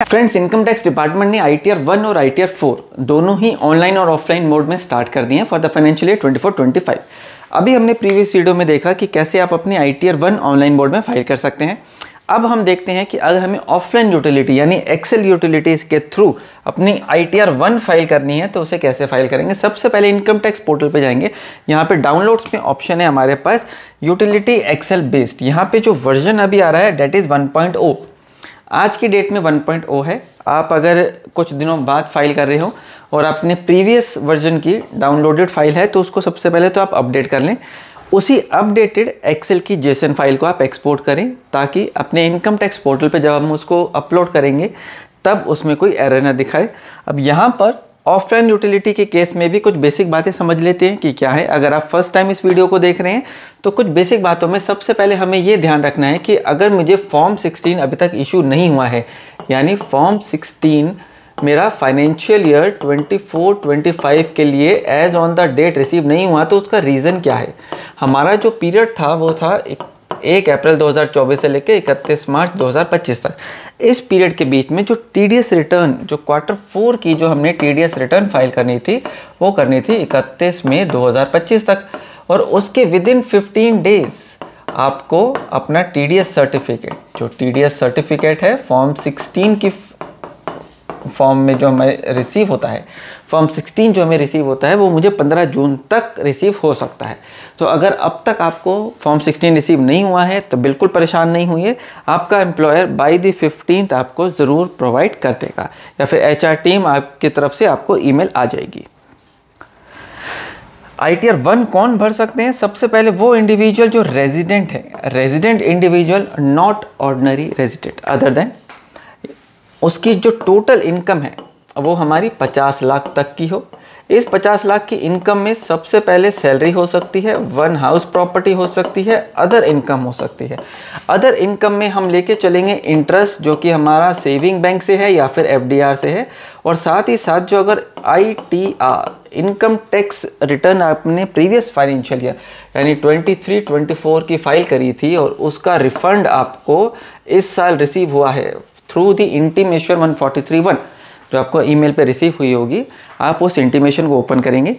Friends, income tax department ने ITR 1 और ITR 4 दोनों ही ऑनलाइन और ऑफलाइन मोड में स्टार्ट कर दिए हैं फॉर द फाइनेंशियल ईयर 24-25। अभी हमने प्रीवियस वीडियो में देखा कि कैसे आप अपनी ITR 1 ऑनलाइन मोड में फाइल कर सकते हैं। अब हम देखते हैं कि अगर हमें ऑफलाइन यूटिलिटी यानी एक्सेल यूटिलिटीज़ के थ्रू अपनी ITR 1 फाइल करनी है तो उसे कैसे फाइल करेंगे। सबसे पहले इनकम टैक्स पोर्टल पे जाएंगे। यहाँ पे डाउनलोड्स में ऑप्शन है हमारे पास यूटिलिटी एक्सेल बेस्ड। यहाँ पे जो वर्जन अभी आ रहा है डेट इज़ 1.0। आज की डेट में 1.0 है। आप अगर कुछ दिनों बाद फाइल कर रहे हो और अपने प्रीवियस वर्जन की डाउनलोडेड फाइल है तो उसको सबसे पहले तो आप अपडेट कर लें। उसी अपडेटेड एक्सेल की जेसन फाइल को आप एक्सपोर्ट करें ताकि अपने इनकम टैक्स पोर्टल पे जब हम उसको अपलोड करेंगे तब उसमें कोई एरर ना दिखाए। अब यहाँ पर ऑफलाइन यूटिलिटी के केस में भी कुछ बेसिक बातें समझ लेते हैं कि क्या है। अगर आप फर्स्ट टाइम इस वीडियो को देख रहे हैं तो कुछ बेसिक बातों में सबसे पहले हमें ये ध्यान रखना है कि अगर मुझे फॉर्म 16 अभी तक इशू नहीं हुआ है, यानी फॉर्म 16 मेरा फाइनेंशियल ईयर 24-25 के लिए as on the date receive नहीं हुआ, तो उसका रीज़न क्या है। हमारा जो पीरियड था वो था 1 अप्रैल 2024 से लेकर 31 मार्च 2025 तक। इस पीरियड के बीच में जो TDS रिटर्न, जो Q4 की जो हमने TDS रिटर्न फाइल करनी थी वो करनी थी 31 मई 2025 तक, और उसके विदिन 15 डेज आपको अपना TDS सर्टिफिकेट, जो TDS सर्टिफिकेट है फॉर्म 16 की फॉर्म में जो हमें रिसीव होता है, फॉर्म 16 जो हमें रिसीव होता है वो मुझे 15 जून तक रिसीव हो सकता है। तो अगर अब तक आपको फॉर्म 16 रिसीव नहीं हुआ है तो बिल्कुल परेशान नहीं हुई। आपका एम्प्लॉयर बाय द 15th आपको ज़रूर प्रोवाइड कर देगा या फिर HR टीम आपकी तरफ से आपको ईमेल आ जाएगी। ITR 1 कौन भर सकते हैं? सबसे पहले वो इंडिविजुअल जो रेजिडेंट है, resident individual, not ordinary resident, other than उसकी जो टोटल इनकम है वो हमारी 50 लाख तक की हो। इस 50 लाख की इनकम में सबसे पहले सैलरी हो सकती है, 1 हाउस प्रॉपर्टी हो सकती है, अदर इनकम हो सकती है। अदर इनकम में हम लेके चलेंगे इंटरेस्ट जो कि हमारा सेविंग बैंक से है या फिर FDR से है, और साथ ही साथ जो अगर ITR इनकम टैक्स रिटर्न आपने प्रीवियस फाइनेंशियल ईयर यानी 23-24 की फाइल करी थी और उसका रिफंड आपको इस साल रिसीव हुआ है थ्रू द इंटीमेशन 143(1) जो आपको ईमेल पे रिसीव हुई होगी, आप उस इंटीमेशन को ओपन करेंगे।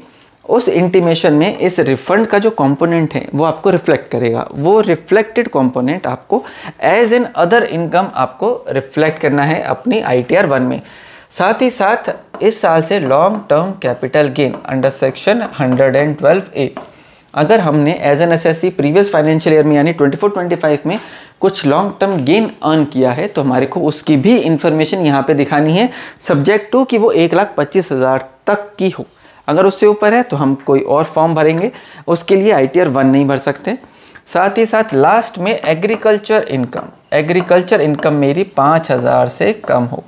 उस इंटीमेशन में इस रिफंड का जो कंपोनेंट है वो आपको रिफ्लेक्ट करेगा। वो रिफ्लेक्टेड कंपोनेंट आपको एज एन अदर इनकम आपको रिफ्लेक्ट करना है अपनी ITR 1 में। साथ ही साथ इस साल से long term capital gain under section 112A अगर हमने as an SSC previous financial year में यानी 24-25 में कुछ लॉन्ग टर्म गेन अर्न किया है तो हमारे को उसकी भी इंफॉर्मेशन यहाँ पे दिखानी है, सब्जेक्ट टू कि वो 1,25,000 तक की हो। अगर उससे ऊपर है तो हम कोई और फॉर्म भरेंगे, उसके लिए ITR 1 नहीं भर सकते। साथ ही साथ लास्ट में एग्रीकल्चर इनकम मेरी 5,000 से कम हो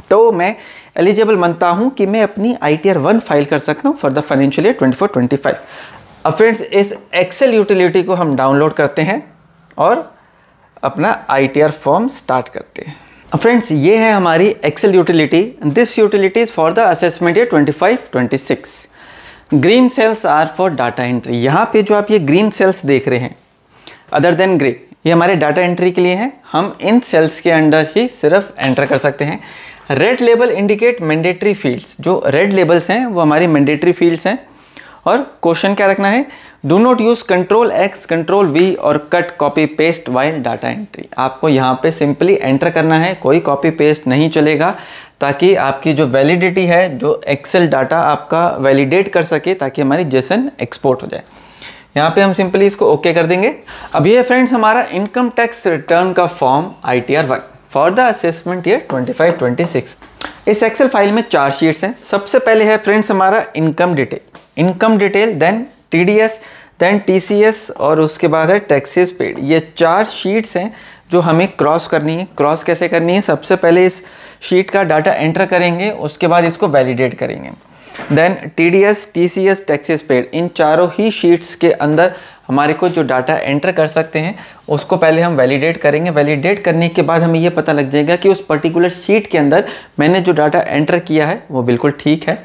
तो मैं एलिजिबल बनता हूँ कि मैं अपनी ITR 1 फाइल कर सकता हूँ फॉर द फाइनेंशियल ईयर 24-25। अब फ्रेंड्स, इस एक्सेल यूटिलिटी को हम डाउनलोड करते हैं और अपना ITR फॉर्म स्टार्ट करते हैं। अब फ्रेंड्स, ये है हमारी excel utility. This utility is for the assessment year 25-26। Green cells are for data entry. यहाँ पे जो आप ये ग्रीन सेल्स देख रहे हैं अदर देन ग्रे, ये हमारे डाटा एंट्री के लिए हैं। हम इन सेल्स के अंडर ही सिर्फ एंटर कर सकते हैं। Red label indicate mandatory fields. जो रेड लेबल्स हैं वो हमारी मैंडेटरी फील्ड्स हैं। और क्वेश्चन क्या रखना है? Do not use Ctrl+X, Ctrl+V और cut copy paste while data entry. आपको यहाँ पे सिंपली एंटर करना है, कोई कॉपी पेस्ट नहीं चलेगा, ताकि आपकी जो वैलिडिटी है, जो एक्सेल डाटा आपका वैलिडेट कर सके, ताकि हमारी जेसन एक्सपोर्ट हो जाए। यहाँ पे हम सिंपली इसको ओके कर देंगे। अब ये फ्रेंड्स हमारा इनकम टैक्स रिटर्न का form ITR 1 for the assessment year 25-26। इस एक्सेल फाइल में 4 शीट्स हैं। सबसे पहले है फ्रेंड्स हमारा income detail, then TDS, then TCS और उसके बाद है टैक्सेस पेड। ये 4 शीट्स हैं जो हमें क्रॉस करनी है। क्रॉस कैसे करनी है? सबसे पहले इस शीट का डाटा एंटर करेंगे, उसके बाद इसको वैलिडेट करेंगे। Then TDS, TCS, taxes paid, इन चारों ही शीट्स के अंदर हमारे को जो डाटा एंटर कर सकते हैं उसको पहले हम वैलिडेट करेंगे। वैलिडेट करने के बाद हमें ये पता लग जाएगा कि उस पर्टिकुलर शीट के अंदर मैंने जो डाटा एंटर किया है वो बिल्कुल ठीक है।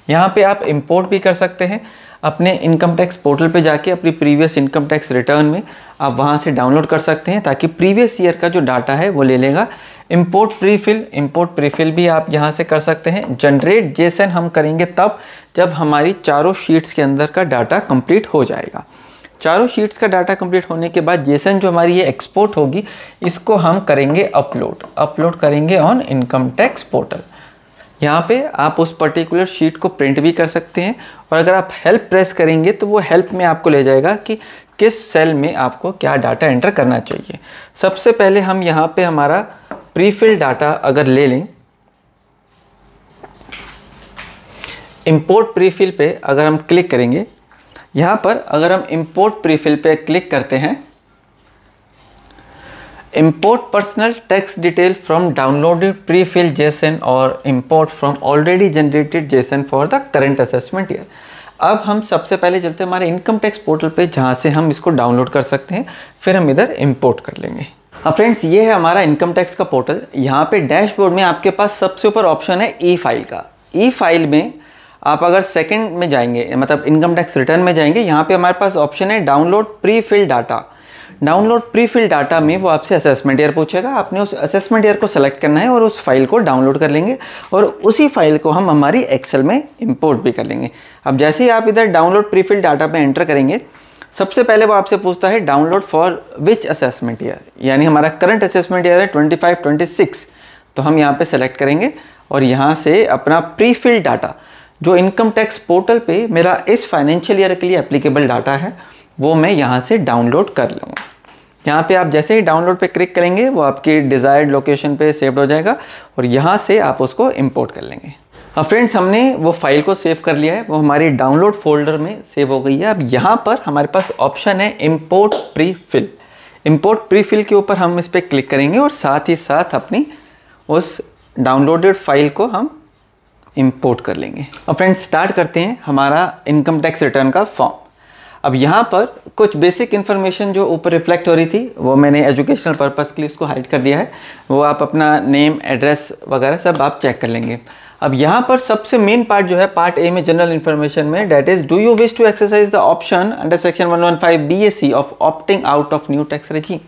यहाँ पे आप इंपोर्ट भी कर सकते हैं। अपने इनकम टैक्स पोर्टल पे जाके अपनी प्रीवियस इनकम टैक्स रिटर्न में आप वहाँ से डाउनलोड कर सकते हैं ताकि प्रीवियस ईयर का जो डाटा है वो ले लेगा। इंपोर्ट प्रीफिल भी आप यहाँ से कर सकते हैं। जनरेट जेसन हम करेंगे तब जब हमारी चारों शीट्स के अंदर का डाटा कंप्लीट हो जाएगा। चारों शीट्स का डाटा कंप्लीट होने के बाद जेसन जो हमारी ये एक्सपोर्ट होगी, इसको हम करेंगे अपलोड करेंगे ऑन इनकम टैक्स पोर्टल। यहाँ पे आप उस पर्टिकुलर शीट को प्रिंट भी कर सकते हैं, और अगर आप हेल्प प्रेस करेंगे तो वो हेल्प में आपको ले जाएगा कि किस सेल में आपको क्या डाटा एंटर करना चाहिए। सबसे पहले हम यहाँ पे हमारा प्रीफिल डाटा अगर ले लें, इंपोर्ट प्रीफिल पे अगर हम क्लिक करेंगे, यहाँ पर अगर हम इंपोर्ट प्रीफिल पे क्लिक करते हैं, import personal text detail from downloaded pre-filled JSON और import from already generated JSON for the current assessment year। अब हम सबसे पहले चलते हैं हमारे इनकम टैक्स पोर्टल पे, जहाँ से हम इसको डाउनलोड कर सकते हैं, फिर हम इधर इंपोर्ट कर लेंगे। अब फ्रेंड्स, ये है हमारा इनकम टैक्स का पोर्टल। यहाँ पे डैशबोर्ड में आपके पास सबसे ऊपर ऑप्शन है ई फाइल का। ई फाइल में आप अगर सेकंड में जाएंगे, मतलब इनकम टैक्स रिटर्न में जाएंगे, यहाँ पे हमारे पास ऑप्शन है download pre-field data. Download pre-field data में वो आपसे असेसमेंट ईयर पूछेगा, आपने उस असेसमेंट ईयर को सेलेक्ट करना है और उस फाइल को डाउनलोड कर लेंगे, और उसी फाइल को हम हमारी एक्सेल में इंपोर्ट भी कर लेंगे। अब जैसे ही आप इधर डाउनलोड प्री-फिल्ड डाटा में एंटर करेंगे, सबसे पहले वो आपसे पूछता है download for which assessment year, यानी हमारा करंट असेसमेंट ईयर है 25-26, तो हम यहाँ पे सेलेक्ट करेंगे और यहाँ से अपना प्री-फिल्ड डाटा जो इनकम टैक्स पोर्टल पे मेरा इस फाइनेंशियल ईयर के लिए एप्लीकेबल डाटा है, वो मैं यहाँ से डाउनलोड कर लूँगा। यहाँ पे आप जैसे ही डाउनलोड पे क्लिक करेंगे, वो आपकी डिज़ायर्ड लोकेशन पे सेव हो जाएगा और यहाँ से आप उसको इंपोर्ट कर लेंगे। अब फ्रेंड्स, हमने वो फाइल को सेव कर लिया है, वो हमारी डाउनलोड फोल्डर में सेव हो गई है। अब यहाँ पर हमारे पास ऑप्शन है इंपोर्ट प्री-फिल। इंपोर्ट प्री-फिल के ऊपर हम इस पर क्लिक करेंगे और साथ ही साथ अपनी उस डाउनलोडेड फाइल को हम इंपोर्ट कर लेंगे। अब फ्रेंड्स, स्टार्ट करते हैं हमारा इनकम टैक्स रिटर्न का फॉर्म। अब यहाँ पर कुछ बेसिक इन्फॉर्मेशन जो ऊपर रिफ्लेक्ट हो रही थी, वो मैंने एजुकेशनल पर्पस के लिए उसको हाइड कर दिया है। वो आप अपना नेम, एड्रेस वगैरह सब आप चेक कर लेंगे। अब यहाँ पर सबसे मेन पार्ट जो है पार्ट ए में जनरल इन्फॉर्मेशन में, date is do you wish to exercise the option under section 115 BAC of opting out of new tax regime.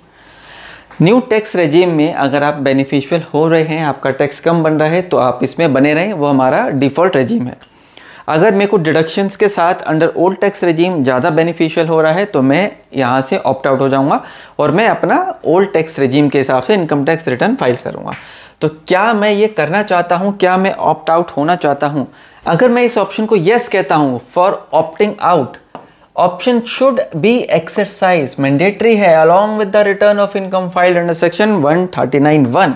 New tax regime में अगर आप बेनिफिशियल हो रहे हैं, आपका टैक्स कम बन रहा है, तो आप इसमें बने रहें, वो हमारा डिफ़ॉल्ट रेजीम है। अगर मेरे को डिडक्शंस के साथ अंडर ओल्ड टैक्स रेजीम ज़्यादा बेनिफिशियल हो रहा है, तो मैं यहाँ से ऑप्ट आउट हो जाऊँगा और मैं अपना ओल्ड टैक्स रेजीम के हिसाब से इनकम टैक्स रिटर्न फाइल करूँगा। तो क्या मैं ये करना चाहता हूँ, क्या मैं ऑप्ट आउट होना चाहता हूँ? अगर मैं इस ऑप्शन को येस कहता हूँ for opting out, option should be exercise, mandatory है along with the return of income filed under section 139(1).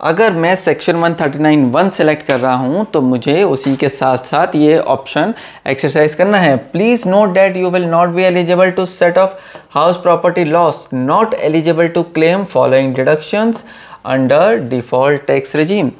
अगर मैं सेक्शन 139(1) सेलेक्ट कर रहा हूं, तो मुझे उसी के साथ साथ ये ऑप्शन एक्सरसाइज करना है। Please note that you will not be eligible to set off house property loss, not eligible to claim following deductions under default tax regime.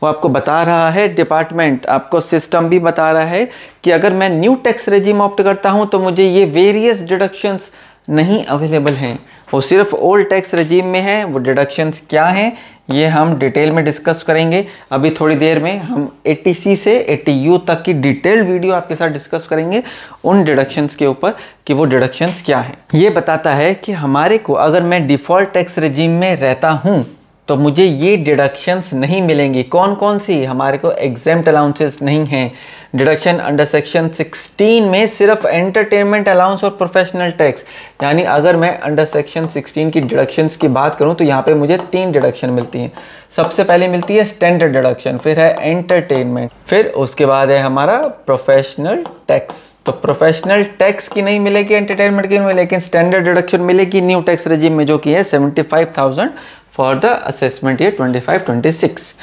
वो आपको बता रहा है, डिपार्टमेंट आपको सिस्टम भी बता रहा है कि अगर मैं न्यू टैक्स रेजीम ऑप्ट करता हूं, तो मुझे ये वेरियस डिडक्शंस नहीं अवेलेबल हैं, वो सिर्फ ओल्ड टैक्स रेजीम में है। वो डिडक्शंस क्या हैं, ये हम डिटेल में डिस्कस करेंगे। अभी थोड़ी देर में हम 80C से 80U तक की डिटेल्ड वीडियो आपके साथ डिस्कस करेंगे उन डिडक्शंस के ऊपर कि वो डिडक्शंस क्या हैं। ये बताता है कि हमारे को अगर मैं डिफ़ॉल्ट टैक्स रेजीम में रहता हूँ, तो मुझे ये डिडक्शंस नहीं मिलेंगी। कौन कौन सी? हमारे को एग्जेम्प्ट अलाउंसेस नहीं हैं। डिडक्शन अंडर सेक्शन 16 में सिर्फ एंटरटेनमेंट अलाउंस और प्रोफेशनल टैक्स, यानी अगर मैं अंडर सेक्शन 16 की डिडक्शंस की बात करूं, तो यहाँ पे मुझे 3 डिडक्शन मिलती हैं। सबसे पहले मिलती है स्टैंडर्ड डिडक्शन, फिर है एंटरटेनमेंट, फिर उसके बाद है हमारा प्रोफेशनल टैक्स। तो प्रोफेशनल टैक्स की नहीं मिलेगी, एंटरटेनमेंट की नहीं मिलेगी, लेकिन स्टैंडर्ड डिडक्शन मिलेगी न्यू टैक्स रेजीम में, जो कि है 75,000 for the assessment year 25-26।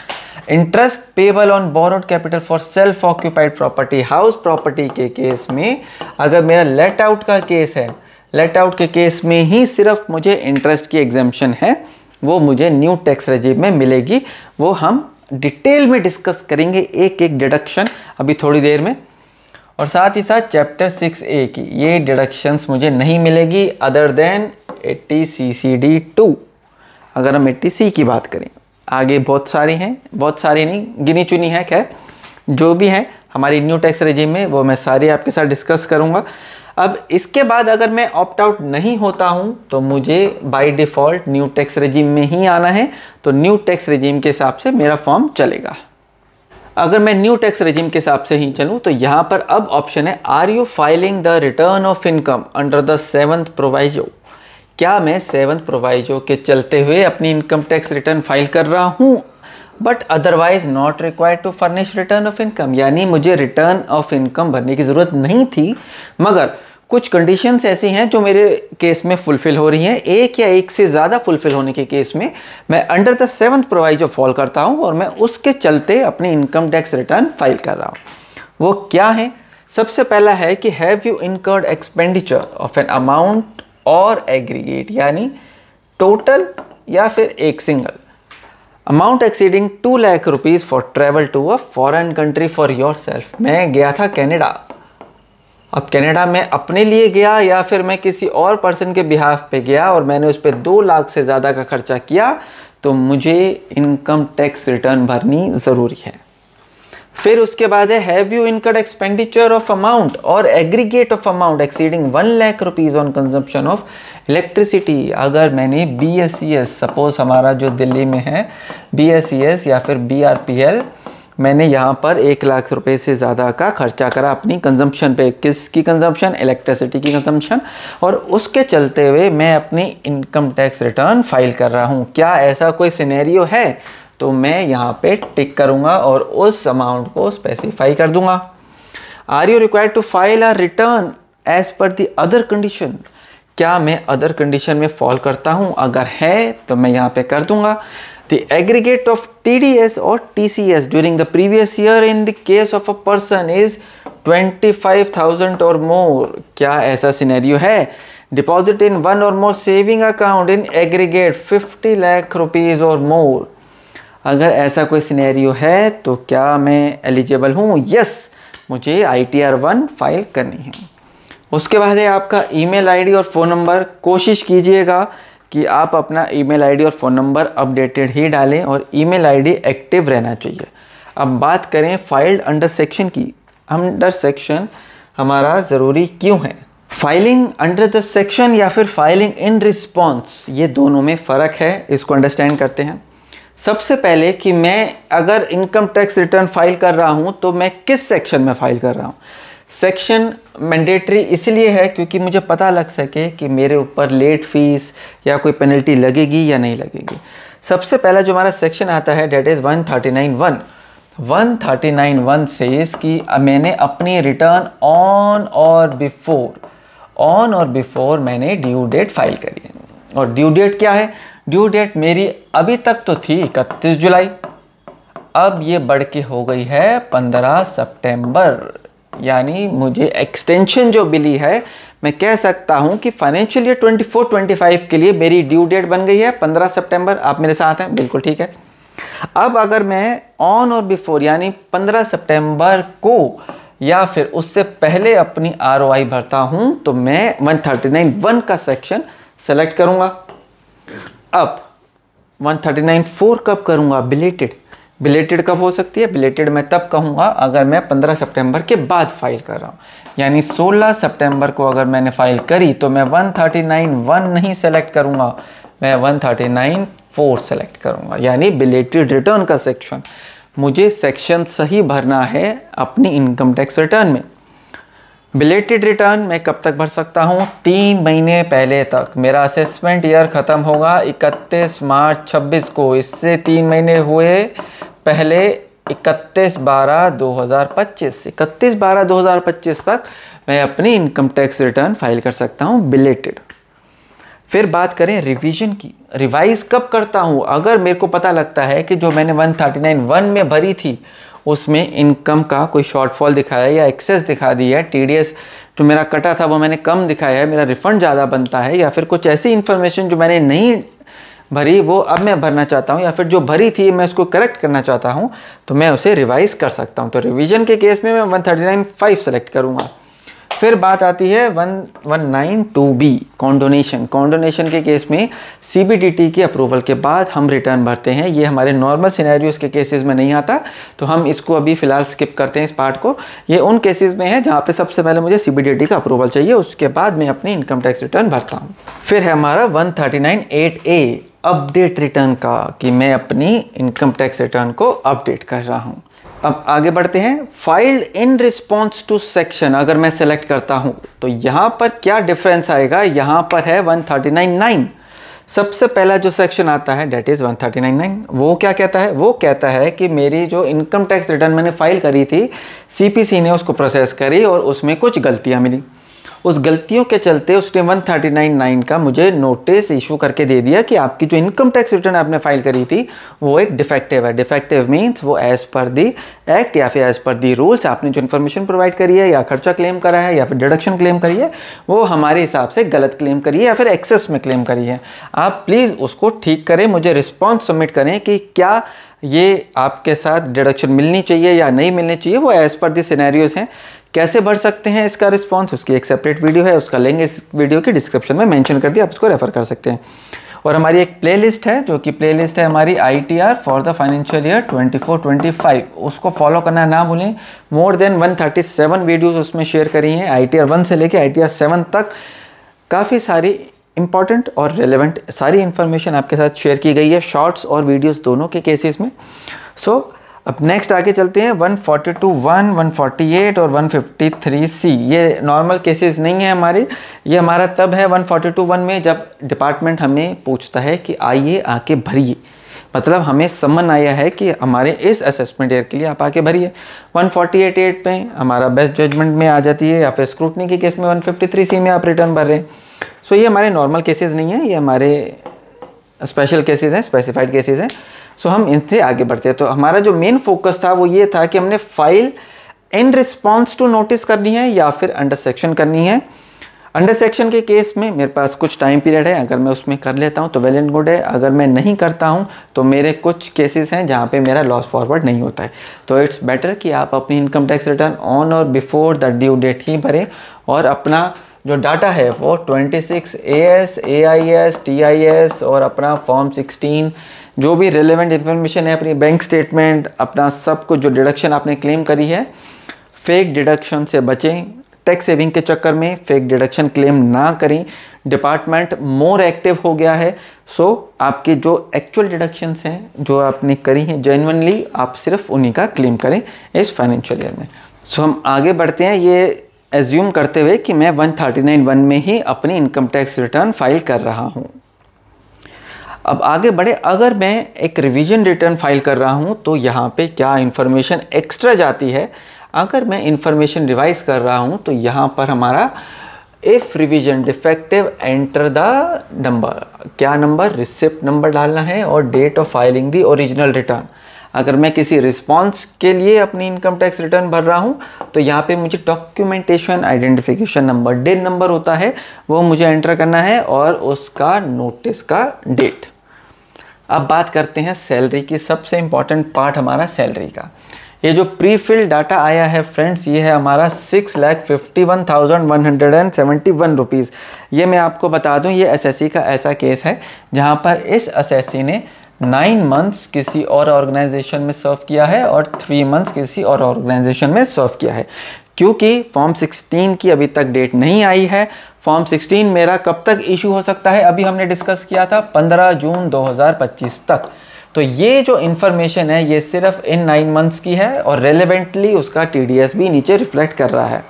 Interest payable on borrowed capital for self occupied property, house property के केस में अगर मेरा लेट आउट का केस है, लेट आउट के केस में ही सिर्फ मुझे इंटरेस्ट की एग्जेम्पशन है, वो मुझे न्यू टैक्स रेजीम में मिलेगी। वो हम डिटेल में डिस्कस करेंगे एक एक डिडक्शन अभी थोड़ी देर में। और साथ ही साथ चैप्टर 6A की ये डिडक्शंस मुझे नहीं मिलेगी अदर देन 80CCD2। अगर हम 80C की बात करें, आगे बहुत सारी हैं, बहुत सारी नहीं, गिनी चुनी है, खैर जो भी है हमारी न्यू टैक्स रेजीम में, वो मैं सारी आपके साथ डिस्कस करूंगा। अब इसके बाद अगर मैं ऑप्ट आउट नहीं होता हूं तो मुझे by default new tax regime में ही आना है, तो न्यू टैक्स रेजिम के हिसाब से मेरा फॉर्म चलेगा। अगर मैं न्यू टैक्स रेजिम के हिसाब से ही चलूं तो यहाँ पर अब ऑप्शन है are you filing the return of income under the 7th proviso. क्या मैं 7th प्रोवाइजो के चलते हुए अपनी इनकम टैक्स रिटर्न फाइल कर रहा हूँ, but otherwise not required to furnish return of income, यानी मुझे रिटर्न ऑफ इनकम भरने की ज़रूरत नहीं थी, मगर कुछ कंडीशंस ऐसी हैं जो मेरे केस में फुलफिल हो रही हैं। एक या एक से ज़्यादा फुलफिल होने के केस में मैं under the 7th proviso fall करता हूं और मैं उसके चलते अपनी इनकम टैक्स रिटर्न फाइल कर रहा हूं। वो क्या है? सबसे पहला है कि have you incurred expenditure of an amount और एग्रीगेट, यानी टोटल या फिर एक single amount exceeding 2 lakh rupees for travel to a foreign country for yourself. मैं गया था कनाडा। अब कनाडा में अपने लिए गया या फिर मैं किसी और पर्सन के बिहाफ पे गया और मैंने उस पर 2 लाख से ज़्यादा का खर्चा किया, तो मुझे इनकम टैक्स रिटर्न भरनी ज़रूरी है। फिर उसके बाद है have you incurred expenditure of amount और aggregate of amount exceeding 1 lakh rupees on consumption of electricity. अगर मैंने BSES, सपोज हमारा जो दिल्ली में है BSES या फिर BRPL, मैंने यहाँ पर 1 लाख रुपए से ज़्यादा का खर्चा करा अपनी कंजम्पशन पे। किसकी कंजम्पशन? इलेक्ट्रिसिटी की कंजम्पशन। और उसके चलते हुए मैं अपनी इनकम टैक्स रिटर्न फाइल कर रहा हूँ। क्या ऐसा कोई सिनेरियो है? तो मैं यहाँ पे टिक करूँगा और उस अमाउंट को स्पेसिफाई कर दूँगा। Are you required to file a return as पर द अदर कंडीशन। क्या मैं अदर कंडीशन में फॉल करता हूँ? अगर है तो मैं यहाँ पे कर दूँगा। The aggregate of TDS or TCS during the previous year in the case of a person is 25,000 or more. क्या ऐसा सिनेरियो है? Deposit in one or more saving account in aggregate 50 lakh rupees or more. अगर ऐसा कोई scenario है तो क्या मैं एलिजिबल हूँ? यस, मुझे ITR 1 फाइल करनी है। उसके बाद है आपका ईमेल आईडी और फ़ोन नंबर। कोशिश कीजिएगा कि आप अपना ईमेल आईडी और फ़ोन नंबर अपडेटेड ही डालें और ईमेल आईडी एक्टिव रहना चाहिए। अब बात करें फाइल्ड अंडर सेक्शन की। अंडर सेक्शन हमारा ज़रूरी क्यों है? फाइलिंग अंडर द सेक्शन या फिर फाइलिंग इन रिस्पॉन्स, ये दोनों में फ़र्क है, इसको अंडरस्टैंड करते हैं। सबसे पहले कि मैं अगर इनकम टैक्स रिटर्न फाइल कर रहा हूँ तो मैं किस सेक्शन में फ़ाइल कर रहा हूँ। सेक्शन मैंडेटरी इसलिए है क्योंकि मुझे पता लग सके कि मेरे ऊपर लेट फीस या कोई पेनल्टी लगेगी या नहीं लगेगी। सबसे पहला जो हमारा सेक्शन आता है डेट इज़ 139(1). 139(1) से इसकी मैंने अपनी रिटर्न ऑन और बिफोर मैंने ड्यू डेट फाइल करी है। और ड्यू डेट क्या है? ड्यू डेट मेरी अभी तक तो थी 31 जुलाई, अब ये बढ़ के हो गई है 15 सितंबर। यानी मुझे एक्सटेंशन जो मिली है, मैं कह सकता हूं कि फाइनेंशियल ईयर 24-25 के लिए मेरी ड्यू डेट बन गई है 15 सितंबर। आप मेरे साथ हैं? बिल्कुल ठीक है। अब अगर मैं ऑन और बिफोर यानी 15 सितंबर को या फिर उससे पहले अपनी ROI भरता हूं तो मैं 139(1) का सेक्शन सेलेक्ट करूंगा। अब 139(4) कब करूंगा? बिलेटेड कब हो सकती है? बिलेटेड मैं तब कहूँगा अगर मैं 15 सितंबर के बाद फाइल कर रहा हूँ। यानी 16 सितंबर को अगर मैंने फाइल करी तो मैं 139(1) नहीं सेलेक्ट करूँगा, मैं 139(4) सेलेक्ट करूँगा, यानी बिलेटेड रिटर्न का सेक्शन। मुझे सेक्शन सही भरना है अपनी इनकम टैक्स रिटर्न में। बिलेटेड रिटर्न मैं कब तक भर सकता हूँ? 3 महीने पहले तक। मेरा असेसमेंट ईयर ख़त्म होगा 31 मार्च 26 को। इससे 3 महीने हुए पहले 31/12/2025। 31/12/2025 तक मैं अपनी इनकम टैक्स रिटर्न फाइल कर सकता हूँ बिलेटेड। फिर बात करें रिवीजन की। रिवाइज़ कब करता हूँ? अगर मेरे को पता लगता है कि जो मैंने 139(1) में भरी थी उसमें इनकम का कोई शॉर्टफॉल दिखाया या एक्सेस दिखा दी है, TDS जो मेरा कटा था वो मैंने कम दिखाया है, मेरा रिफ़ंड ज़्यादा बनता है, या फिर कुछ ऐसी इन्फॉर्मेशन जो मैंने नहीं भरी वो अब मैं भरना चाहता हूँ, या फिर जो भरी थी मैं उसको करेक्ट करना चाहता हूँ, तो मैं उसे रिवाइज़ कर सकता हूँ। तो रिवीजन के केस में मैं 139(5) सेलेक्ट करूँगा। फिर बात आती है 119(2)(b कॉन्डोनेशन। कॉन्डोनेशन के केस में CBDT की अप्रूवल के बाद हम रिटर्न भरते हैं। ये हमारे नॉर्मल सिनेरियोज के केसेस में नहीं आता, तो हम इसको अभी फ़िलहाल स्किप करते हैं इस पार्ट को। ये उन केसेस में है जहाँ पे सबसे पहले मुझे CBDT का अप्रूवल चाहिए, उसके बाद मैं अपनी इनकम टैक्स रिटर्न भरता हूँ। फिर है हमारा 139(8)(a अपडेट रिटर्न का, कि मैं अपनी इनकम टैक्स रिटर्न को अपडेट कर रहा हूँ। अब आगे बढ़ते हैं। Filed in response to section अगर मैं सेलेक्ट करता हूं तो यहां पर क्या डिफरेंस आएगा। यहां पर है 139(9). सबसे पहला जो सेक्शन आता है डेट इज 139(9). वो क्या कहता है, वो कहता है कि मेरी जो इनकम टैक्स रिटर्न मैंने फाइल करी थी, CPC ने उसको प्रोसेस करी और उसमें कुछ गलतियां मिली। उस गलतियों के चलते उसने 139(9) का मुझे नोटिस इशू करके दे दिया कि आपकी जो इनकम टैक्स रिटर्न आपने फाइल करी थी वो एक डिफेक्टिव है। डिफेक्टिव मीन्स वो एज़ पर दी एक्ट या फिर एज़ पर दी रूल्स आपने जो इन्फॉर्मेशन प्रोवाइड करी है या खर्चा क्लेम करा है या फिर डिडक्शन क्लेम करी है, वो हमारे हिसाब से गलत क्लेम करी है या फिर एक्सेस में क्लेम करी है। आप प्लीज़ उसको ठीक करें, मुझे रिस्पॉन्स सबमिट करें कि क्या ये आपके साथ डिडक्शन मिलनी चाहिए या नहीं मिलनी चाहिए। वो एज़ पर दी सिनेरियोज हैं। कैसे भर सकते हैं इसका रिस्पॉन्स, उसकी एक सेपरेट वीडियो है, उसका लिंक इस वीडियो की डिस्क्रिप्शन में मेंशन कर दिया, आप उसको रेफर कर सकते हैं। और हमारी एक प्लेलिस्ट है जो कि प्लेलिस्ट है हमारी ITR for the financial year 24-25, उसको फॉलो करना ना भूलें। मोर देन 137 वीडियोस उसमें शेयर करी हैं, ITR 1 से लेके ITR 7 तक। काफ़ी सारी इंपॉर्टेंट और रेलेवेंट सारी इन्फॉर्मेशन आपके साथ शेयर की गई है, शॉर्ट्स और वीडियोस दोनों के केसेस में। अब नेक्स्ट आगे चलते हैं 142(1), 148 और 153(c). ये नॉर्मल केसेस नहीं है हमारे, ये हमारा तब है 142(1) में जब डिपार्टमेंट हमें पूछता है कि आइए आके भरिए, मतलब हमें समन आया है कि हमारे इस असेसमेंट ईयर के लिए आप आके भरिए। 148(8) में हमारा बेस्ट जजमेंट में आ जाती है, या फिर स्क्रूटनी के केस में 153(c) में आप रिटर्न भर रहे हैं। सो ये हमारे नॉर्मल केसेस नहीं है, ये हमारे स्पेशल केसेस हैं, स्पेसिफाइड केसेस हैं। सो हम इनसे आगे बढ़ते हैं। तो हमारा जो मेन फोकस था वो ये था कि हमने file in response to notice करनी है या फिर अंडर सेक्शन करनी है। अंडर सेक्शन के केस में मेरे पास कुछ टाइम पीरियड है, अगर मैं उसमें कर लेता हूँ तो वेल एंड गुड है, अगर मैं नहीं करता हूँ तो मेरे कुछ केसेस हैं जहाँ पे मेरा लॉस फॉरवर्ड नहीं होता है। तो इट्स बेटर कि आप अपनी इनकम टैक्स रिटर्न ऑन और बिफोर द ड्यू डेट ही भरें, और अपना जो डाटा है वो 26 AS, AIS, TIS और अपना फॉर्म 16 जो भी रिलेवेंट इन्फॉर्मेशन है, अपनी बैंक स्टेटमेंट, अपना सब कुछ जो डिडक्शन आपने क्लेम करी है, फेक डिडक्शन से बचें। टैक्स सेविंग के चक्कर में फेक डिडक्शन क्लेम ना करें। डिपार्टमेंट मोर एक्टिव हो गया है, सो आपकी जो एक्चुअल डिडक्शंस हैं जो आपने करी हैं जेन्युइनली आप सिर्फ उन्हीं का क्लेम करें इस फाइनेंशियल ईयर में। सो हम आगे बढ़ते हैं ये एज्यूम करते हुए कि मैं 139(1) में ही अपनी इनकम टैक्स रिटर्न फाइल कर रहा हूँ। अब आगे बढ़े, अगर मैं एक रिवीजन रिटर्न फाइल कर रहा हूँ तो यहाँ पे क्या इन्फॉर्मेशन एक्स्ट्रा जाती है। अगर मैं इन्फॉर्मेशन रिवाइज कर रहा हूँ तो यहाँ पर हमारा if revision defective enter the number, क्या नंबर, रिसिप्ट नंबर डालना है और date of filing the original return. अगर मैं किसी रिस्पॉन्स के लिए अपनी इनकम टैक्स रिटर्न भर रहा हूँ तो यहाँ पे मुझे डॉक्यूमेंटेशन आइडेंटिफिकेशन नंबर, डिन नंबर होता है, वो मुझे एंटर करना है और उसका नोटिस का डेट। अब बात करते हैं सैलरी की। सबसे इम्पॉर्टेंट पार्ट हमारा सैलरी का। ये जो प्री फिल डाटा आया है फ्रेंड्स, ये है हमारा 6,51,171 रुपीज़। ये मैं आपको बता दूं, ये एसएससी का ऐसा केस है जहाँ पर इस एसएससी ने 9 मंथ्स किसी और ऑर्गेनाइजेशन में सर्व किया है और 3 मंथ्स किसी और ऑर्गेनाइजेशन में सर्व किया है। क्योंकि फॉर्म 16 की अभी तक डेट नहीं आई है। फॉर्म 16 मेरा कब तक इशू हो सकता है, अभी हमने डिस्कस किया था 15 जून 2025 तक। तो ये जो इन्फॉर्मेशन है ये सिर्फ इन 9 मंथ्स की है और रेलेवेंटली उसका TDS भी नीचे रिफ्लेक्ट कर रहा है।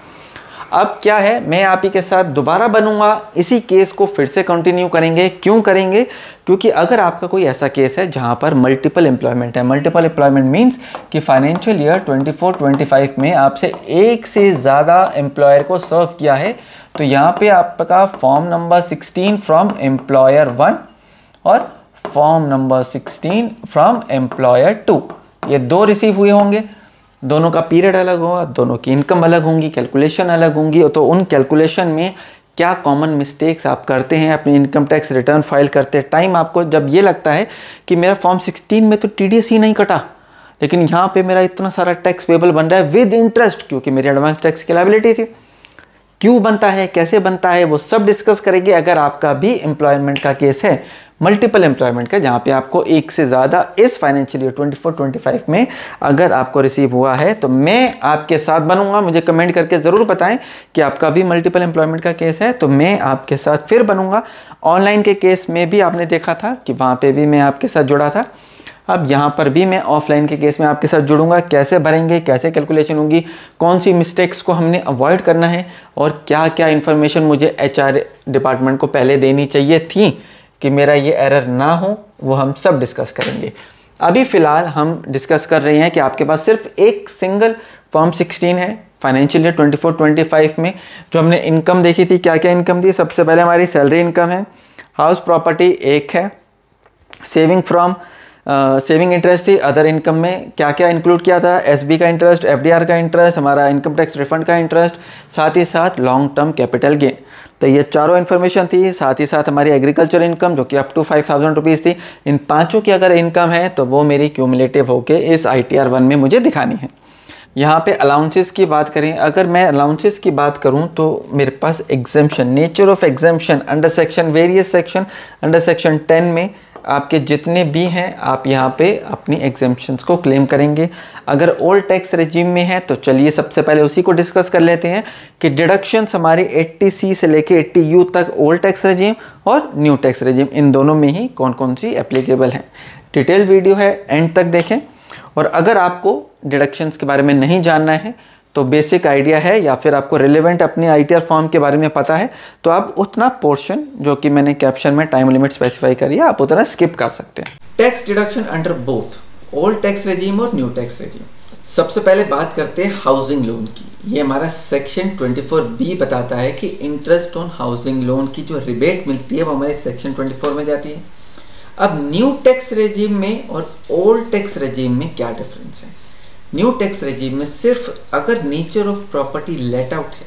अब क्या है, मैं आप ही के साथ दोबारा बनूंगा, इसी केस को फिर से कंटिन्यू करेंगे। क्यों करेंगे? क्योंकि अगर आपका कोई ऐसा केस है जहां पर मल्टीपल एम्प्लॉयमेंट है, मल्टीपल एम्प्लॉयमेंट मीन्स कि फाइनेंशियल ईयर 24-25 में आपसे एक से ज़्यादा एम्प्लॉयर को सर्व किया है, तो यहाँ पे आपका फॉर्म नंबर 16 फ्रॉम एम्प्लॉयर 1 और फॉर्म नंबर 16 फ्रॉम एम्प्लॉयर 2, ये 2 रिसीव हुए होंगे। दोनों का पीरियड अलग होगा, दोनों की इनकम अलग होंगी, कैलकुलेशन अलग होंगी। तो उन कैलकुलेशन में क्या कॉमन मिस्टेक्स आप करते हैं अपनी इनकम टैक्स रिटर्न फाइल करते टाइम, आपको जब ये लगता है कि मेरा फॉर्म 16 में तो TDS ही नहीं कटा, लेकिन यहाँ पे मेरा इतना सारा टैक्स पेबल बन रहा है विद इंटरेस्ट, क्योंकि मेरी एडवांस टैक्स की लायबिलिटी थी। क्यों बनता है, कैसे बनता है, वो सब डिस्कस करेंगे। अगर आपका भी एम्प्लॉयमेंट का केस है, मल्टीपल एम्प्लॉयमेंट का, जहाँ पे आपको एक से ज़्यादा इस फाइनेंशियल ईयर 24-25 में अगर आपको रिसीव हुआ है, तो मैं आपके साथ बनूंगा। मुझे कमेंट करके ज़रूर बताएं कि आपका भी मल्टीपल एम्प्लॉयमेंट का केस है, तो मैं आपके साथ फिर बनूंगा। ऑनलाइन के केस में भी आपने देखा था कि वहाँ पे भी मैं आपके साथ जुड़ा था। अब यहाँ पर भी मैं ऑफलाइन के केस में आपके साथ जुड़ूंगा। कैसे भरेंगे, कैसे कैलकुलेशन होगी, कौन सी मिस्टेक्स को हमने अवॉइड करना है, और क्या क्या इन्फॉर्मेशन मुझे HR डिपार्टमेंट को पहले देनी चाहिए थी कि मेरा ये एरर ना हो, वो हम सब डिस्कस करेंगे। अभी फ़िलहाल हम डिस्कस कर रहे हैं कि आपके पास सिर्फ एक सिंगल फॉर्म 16 है फाइनेंशियल ईयर 24-25 में। जो हमने इनकम देखी थी, क्या क्या इनकम थी, सबसे पहले हमारी सैलरी इनकम है, हाउस प्रॉपर्टी एक है, सेविंग इंटरेस्ट थी। अदर इनकम में क्या क्या इंक्लूड किया था, SB का इंटरेस्ट, FDR का इंटरेस्ट, हमारा इनकम टैक्स रिफंड का इंटरेस्ट, साथ ही साथ लॉन्ग टर्म कैपिटल गेन। तो ये चारों इन्फॉर्मेशन थी। साथ ही साथ हमारी एग्रीकल्चर इनकम जो कि अप टू 5000 रुपीज़ थी। इन पांचों की अगर इनकम है तो वो मेरी क्यूमुलेटिव होके इस ITR 1 में मुझे दिखानी है। यहाँ पे अलाउंसेस की बात करें, अगर मैं अलाउंसेस की बात करूँ तो मेरे पास exemption, nature of exemption under section, various section under section 10 में आपके जितने भी हैं, आप यहाँ पे अपनी एग्जेम्पशंस को क्लेम करेंगे। अगर ओल्ड टैक्स रेजिम में है तो चलिए सबसे पहले उसी को डिस्कस कर लेते हैं कि डिडक्शंस हमारे 80C से लेके 80U तक ओल्ड टैक्स रेजिम और न्यू टैक्स रेजिम, इन दोनों में ही कौन कौन सी एप्लीकेबल हैं। डिटेल वीडियो है, एंड तक देखें। और अगर आपको डिडक्शंस के बारे में नहीं जानना है, तो बेसिक आइडिया है, या फिर आपको रिलेवेंट अपनी ITR फॉर्म के बारे में पता है, तो आप उतना पोर्शन जो कि मैंने कैप्शन में टाइम लिमिट स्पेसिफाई करी है, आप उतना स्किप कर सकते हैं। Tax deduction under both old tax regime और न्यू टैक्स रेजिम। सबसे पहले बात करते हैं हाउसिंग लोन की। ये हमारा सेक्शन 24B बताता है कि इंटरेस्ट ऑन हाउसिंग लोन की जो रिबेट मिलती है वो हमारे सेक्शन 24 में जाती है। अब न्यू टैक्स रेजिम में और ओल्ड टैक्स रेजिम में क्या डिफरेंस है? न्यू टैक्स रेजिम में सिर्फ अगर nature of property let out है,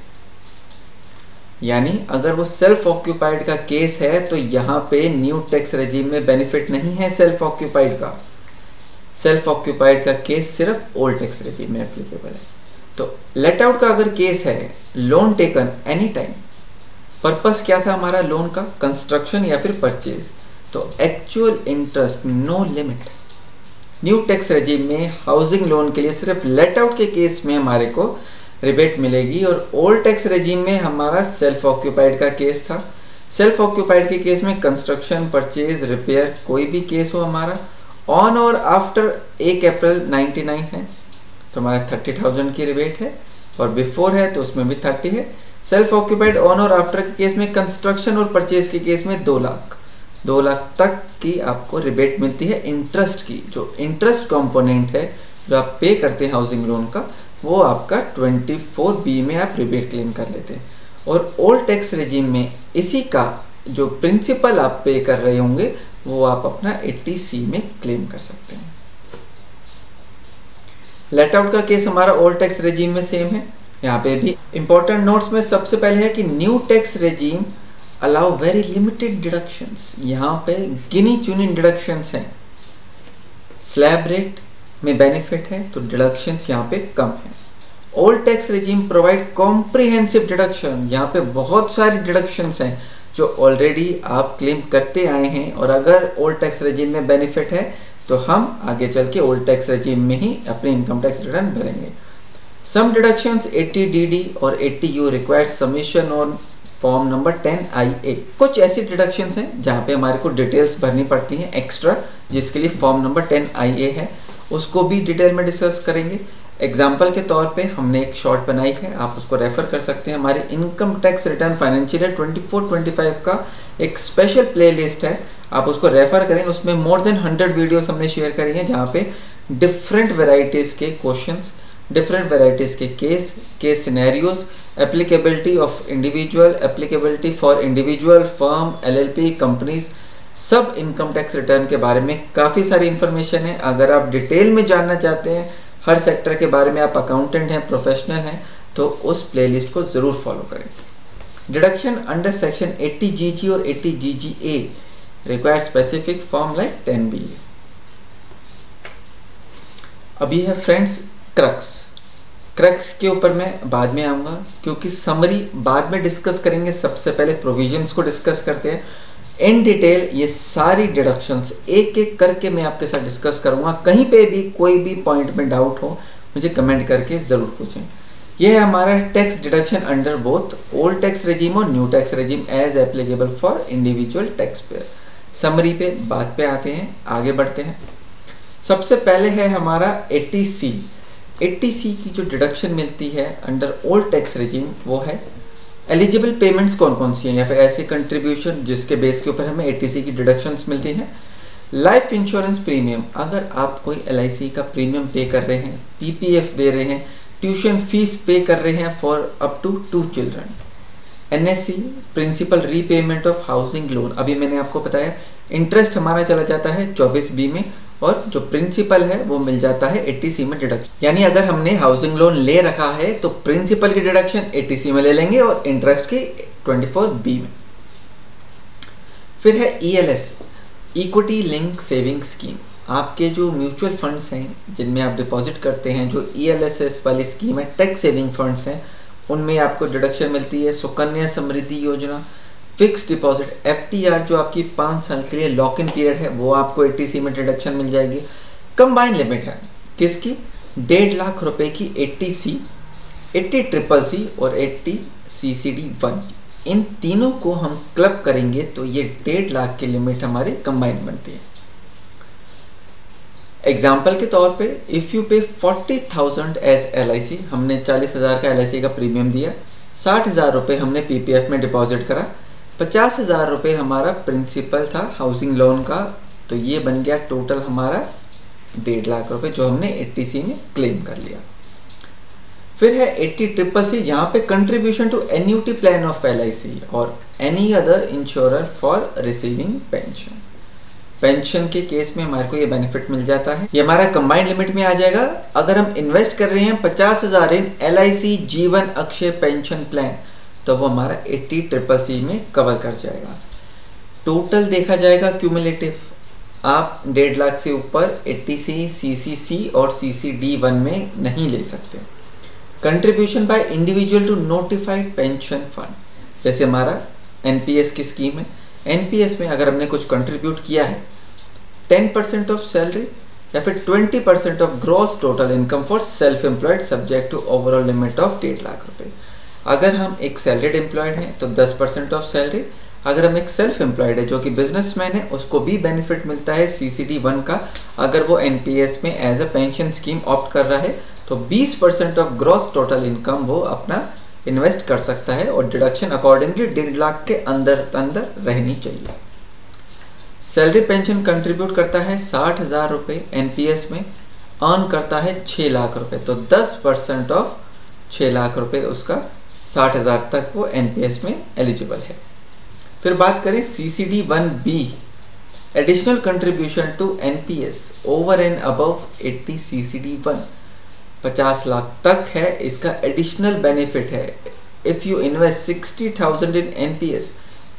यानी अगर वो सेल्फ ऑक्यूपाइड का केस है, तो यहाँ पे न्यू टैक्स रेजिम में बेनिफिट नहीं है सेल्फ ऑक्यूपाइड का। सेल्फ ऑक्यूपाइड का केस सिर्फ ओल्ड टैक्स रेजिम में एप्लीकेबल है। तो लेट आउट का अगर केस है, loan taken any time, purpose क्या था हमारा लोन का, कंस्ट्रक्शन या फिर परचेज, तो actual interest no limit. New tax regime में हाउसिंग लोन के लिए सिर्फ लेट आउट के केस में हमारे को रिबेट मिलेगी, और ओल्ड टैक्स रेजिम में हमारा सेल्फ ऑक्यूपाइड का केस था। सेल्फ ऑक्यूपाइड के केस में कंस्ट्रक्शन, परचेज, रिपेयर कोई भी केस हो हमारा ऑन और आफ्टर 1 अप्रैल 99 है तो हमारा 30,000 की रिबेट है, और बिफोर है तो उसमें भी 30 है। Self occupied on or after के केस में, कंस्ट्रक्शन और परचेज के केस में 2 लाख तक की आपको रिबेट मिलती है इंटरेस्ट की। जो इंटरेस्ट कंपोनेंट है जो आप पे करते हैं हाउसिंग लोन का, वो आपका 24B में आप रिबेट क्लेम कर लेते हैं। और ओल्ड टैक्स रेजिम में इसी का जो प्रिंसिपल आप पे कर रहे होंगे वो आप अपना 80C में क्लेम कर सकते हैं। लेट आउट का केस हमारा ओल्ड टैक्स रेजिम में सेम है। यहाँ पे भी इंपॉर्टेंट नोट्स में सबसे पहले है कि new tax regime allow very limited deductions. यहाँ पे गिनी चुनी डिडक्शंस हैं। स्लैब रेट में बेनिफिट है तो डिडक्शंस यहाँ पे कम है। Old tax regime provide comprehensive deduction. यहाँ पे बहुत सारी डिडक्शंस हैं जो ऑलरेडी आप क्लेम करते आए हैं, और अगर ओल्ड टैक्स रेजिम में बेनिफिट है तो हम आगे चल के ओल्ड टैक्स रेजिम में ही अपने इनकम टैक्स रिटर्न भरेंगे। सम डिडक्शंस 80DD और 80U required submission on form number 10IA। कुछ ऐसी डिडक्शंस हैं जहाँ पे हमारे को डिटेल्स भरनी पड़ती हैं एक्स्ट्रा, जिसके लिए फॉर्म नंबर 10IA है, उसको भी डिटेल में डिस्कस करेंगे। एग्जाम्पल के तौर पे हमने एक शॉर्ट बनाई है, आप उसको रेफर कर सकते हैं। हमारे income tax return financial year 24-25 का एक स्पेशल प्लेलिस्ट है, आप उसको रेफर करें। उसमें मोर देन 100 वीडियोस हमने शेयर करी हैं जहाँ पे डिफरेंट वेराइटीज़ के क्वेश्चंस, डिफरेंट वेराइटीज़ के case scenarios, applicability of individual, applicability for individual, firm, LLP, companies, सब इनकम टैक्स रिटर्न के बारे में काफ़ी सारी इन्फॉर्मेशन है। अगर आप डिटेल में जानना चाहते हैं हर सेक्टर के बारे में, आप अकाउंटेंट हैं, प्रोफेशनल हैं, तो उस प्लेलिस्ट को ज़रूर फॉलो करें। डिडक्शन अंडर सेक्शन 80GG और 80GGA require specific form like 10B। अभी है फ्रेंड्स क्रक्स। क्रक्स के ऊपर मैं बाद में आऊँगा, क्योंकि समरी बाद में डिस्कस करेंगे। सबसे पहले प्रोविजंस को डिस्कस करते हैं इन डिटेल। ये सारी डिडक्शंस एक एक करके मैं आपके साथ डिस्कस करूँगा। कहीं पे भी कोई भी पॉइंट में डाउट हो मुझे कमेंट करके ज़रूर पूछें। यह है हमारा tax deduction under both old tax regime और new tax regime as applicable for individual tax payer. Summary पे बात पे आते हैं, आगे बढ़ते हैं। सबसे पहले है हमारा 80C। 80C की जो डिडक्शन मिलती है अंडर ओल्ड टैक्स रेजिम वो है एलिजिबल पेमेंट्स कौन कौन सी हैं, या फिर ऐसे कंट्रीब्यूशन जिसके बेस के ऊपर हमें 80C की डिडक्शंस मिलती हैं। लाइफ इंश्योरेंस प्रीमियम, अगर आप कोई LIC का प्रीमियम पे कर रहे हैं, PPF दे रहे हैं, ट्यूशन फीस पे कर रहे हैं for up to 2 children. NSC principal repayment of housing loan, अभी मैंने आपको बताया इंटरेस्ट हमारा चला जाता है 24B में और जो प्रिंसिपल है वो मिल जाता है 80C में डिडक्शन। यानी अगर हमने हाउसिंग लोन ले रखा है तो प्रिंसिपल की डिडक्शन 80C में ले लेंगे और इंटरेस्ट की 24B में। फिर है ELS, equity link saving scheme. आपके जो म्यूचुअल फंड्स हैं जिनमें आप डिपॉजिट करते हैं, जो ELSS वाली स्कीम है, टैक्स सेविंग फंड्स हैं, उनमें आपको डिडक्शन मिलती है। सुकन्या समृद्धि योजना, फिक्स डिपॉजिट FDR जो आपकी 5 साल के लिए लॉक इन पीरियड है, वो आपको 80C में डिडक्शन मिल जाएगी। कंबाइन लिमिट है किसकी, 1.5 लाख रुपए की 80C, 80CCC और 80CCD1। इन तीनों को हम क्लब करेंगे तो ये 1.5 लाख की लिमिट हमारी कंबाइन बनती है। एग्जाम्पल के तौर पे इफ़ यू पे 40,000 एज LIC, हमने 40,000 का LIC का प्रीमियम दिया, 60,000 रुपये हमने PPF में डिपॉजिट करा, 50,000 रुपये हमारा प्रिंसिपल था हाउसिंग लोन का, तो ये बन गया टोटल हमारा 1.5 लाख रुपये जो हमने 80C में क्लेम कर लिया। फिर है 80CCC, यहाँ पे contribution to annuity plan of LIC और any other insurer for receiving pension. Pension के केस में हमारे को ये बेनिफिट मिल जाता है। ये हमारा कंबाइंड लिमिट में आ जाएगा। अगर हम इन्वेस्ट कर रहे हैं 50,000 इन LIC जीवन अक्षय पेंशन प्लान, तो वो हमारा 80CCC में कवर कर जाएगा। टोटल देखा जाएगा क्यूमुलेटिव, आप 1.5 लाख से ऊपर 80C, CCC और CCD1 में नहीं ले सकते। Contribution by individual to notified pension fund, जैसे हमारा NPS की स्कीम है, NPS में अगर हमने कुछ कंट्रीब्यूट किया है 10% ऑफ सैलरी या फिर 20% of gross total income for self employed subject to overall limit of 1.5 lakh रुपए। अगर हम एक सैलरीड एम्प्लॉयड हैं तो 10% ऑफ सैलरी, अगर हम एक सेल्फ एम्प्लॉयड है जो कि बिजनेसमैन है उसको भी बेनिफिट मिलता है CCD1 का। अगर वो NPS में as a pension scheme opt कर रहा है तो 20% ऑफ ग्रॉस टोटल इनकम वो अपना इन्वेस्ट कर सकता है और डिडक्शन अकॉर्डिंगली 1.5 लाख के अंदर रहनी चाहिए। सैलरी पेंशन कंट्रीब्यूट करता है 60,000 रुपये, NPS में अर्न करता है 6 लाख रुपए, तो 10% ऑफ 6 लाख रुपए उसका 60,000 तक वो NPS में एलिजिबल है। फिर बात करें CCD1B, additional contribution to NPS over and above 80 CCD1, 50 lakh तक है, इसका एडिशनल बेनिफिट है। If you invest 60,000 in NPS,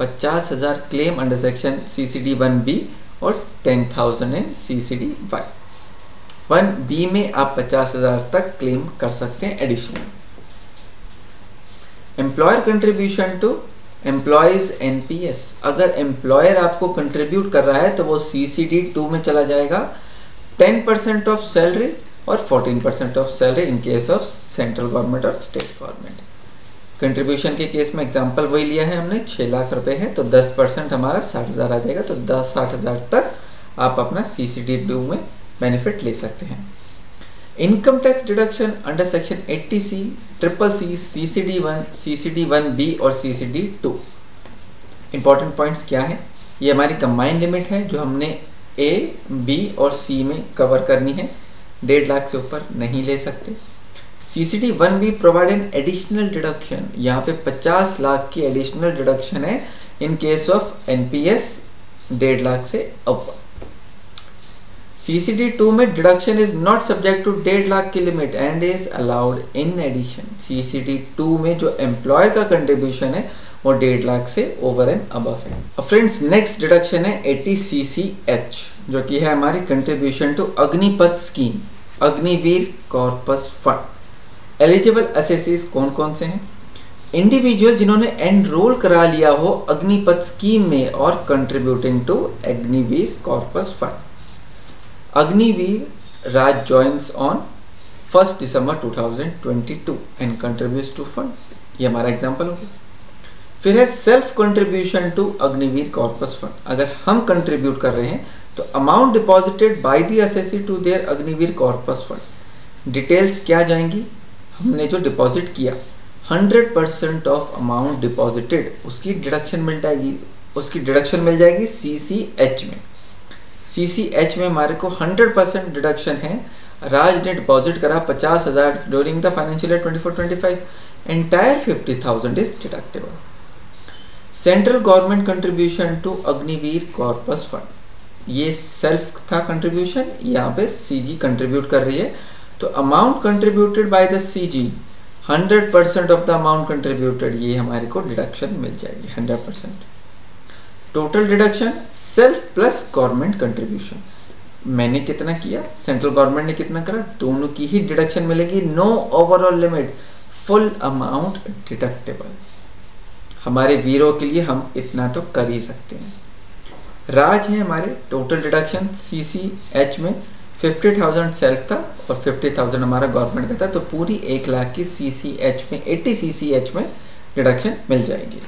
50,000 claim under section CCD1B और 10,000 इन CCD1B में आप 50,000 तक क्लेम कर सकते हैं additional. Employer contribution to employees NPS, अगर एम्प्लॉयर आपको कंट्रीब्यूट कर रहा है तो वो CCD2 में चला जाएगा। 10% ऑफ सैलरी और 14% of salary in case of central government और स्टेट गवर्नमेंट। कंट्रीब्यूशन के केस में एग्जांपल वही लिया है हमने, 6 लाख रुपए है तो 10% हमारा 60,000 आ जाएगा, तो 60,000 तक आप अपना CCD2 में बेनिफिट ले सकते हैं। Income tax deduction under section 80C, CCC, CCD1, CCD1B और CCD2। इंपॉर्टेंट पॉइंट्स क्या है, ये हमारी कंबाइंड लिमिट है जो हमने A, B और C में कवर करनी है, 1.5 लाख से ऊपर नहीं ले सकते। CCD1B provide an additional deduction, यहाँ पे 50 लाख की एडिशनल डिडक्शन है in case of NPS 1.5 lakh से ऊपर। CCD2 में deduction is not subject to 1.5 lakh की limit and is allowed in addition. CCD2 में जो एम्प्लॉयर का कंट्रीब्यूशन है वो 1.5 लाख से ओवर एंड अबव है। अब फ्रेंड्स नेक्स्ट डिडक्शन है 80CCH जो कि है हमारी contribution to Agnipath scheme, Agniveer corpus fund. Eligible assessees कौन कौन से हैं? इंडिविजुअल जिन्होंने एनरोल करा लिया हो अग्निपथ स्कीम में और contributing to Agniveer corpus fund. Agniveer Raj joins on 1 December 2022 and contributes to fund, ये हमारा एग्जांपल हो गया। फिर है self contribution to Agniveer corpus fund. अगर हम कंट्रीब्यूट कर रहे हैं तो amount deposited by the assessee to their Agniveer corpus fund. Details क्या जाएंगी? हमने जो डिपॉजिट किया 100% ऑफ अमाउंट डिपॉजिटेड उसकी डिडक्शन मिल जाएगी CCH में। CCH में हमारे को 100% डिडक्शन है। राज ने डिपॉजिट करा 50,000 during the financial year 24-25, entire 50,000 is deductible. Central government contribution to Agniveer corpus fund, ये सेल्फ था कंट्रीब्यूशन, यहाँ पे CG कंट्रीब्यूट कर रही है, तो amount contributed by the CG 100% of the amount contributed, ये हमारे को डिडक्शन मिल जाएगी 100%। Total deduction self plus government contribution, मैंने कितना किया, सेंट्रल गवर्नमेंट ने कितना करा, दोनों की ही डिडक्शन मिलेगी। No overall limit, full amount deductible. हमारे वीरों के लिए हम इतना तो कर ही सकते हैं। राज है हमारे, टोटल डिडक्शन CCH में 50,000 सेल्फ था और 50,000 हमारा गवर्नमेंट का था, तो पूरी 1 लाख की CCH में 80 CCH में डिडक्शन मिल जाएगी।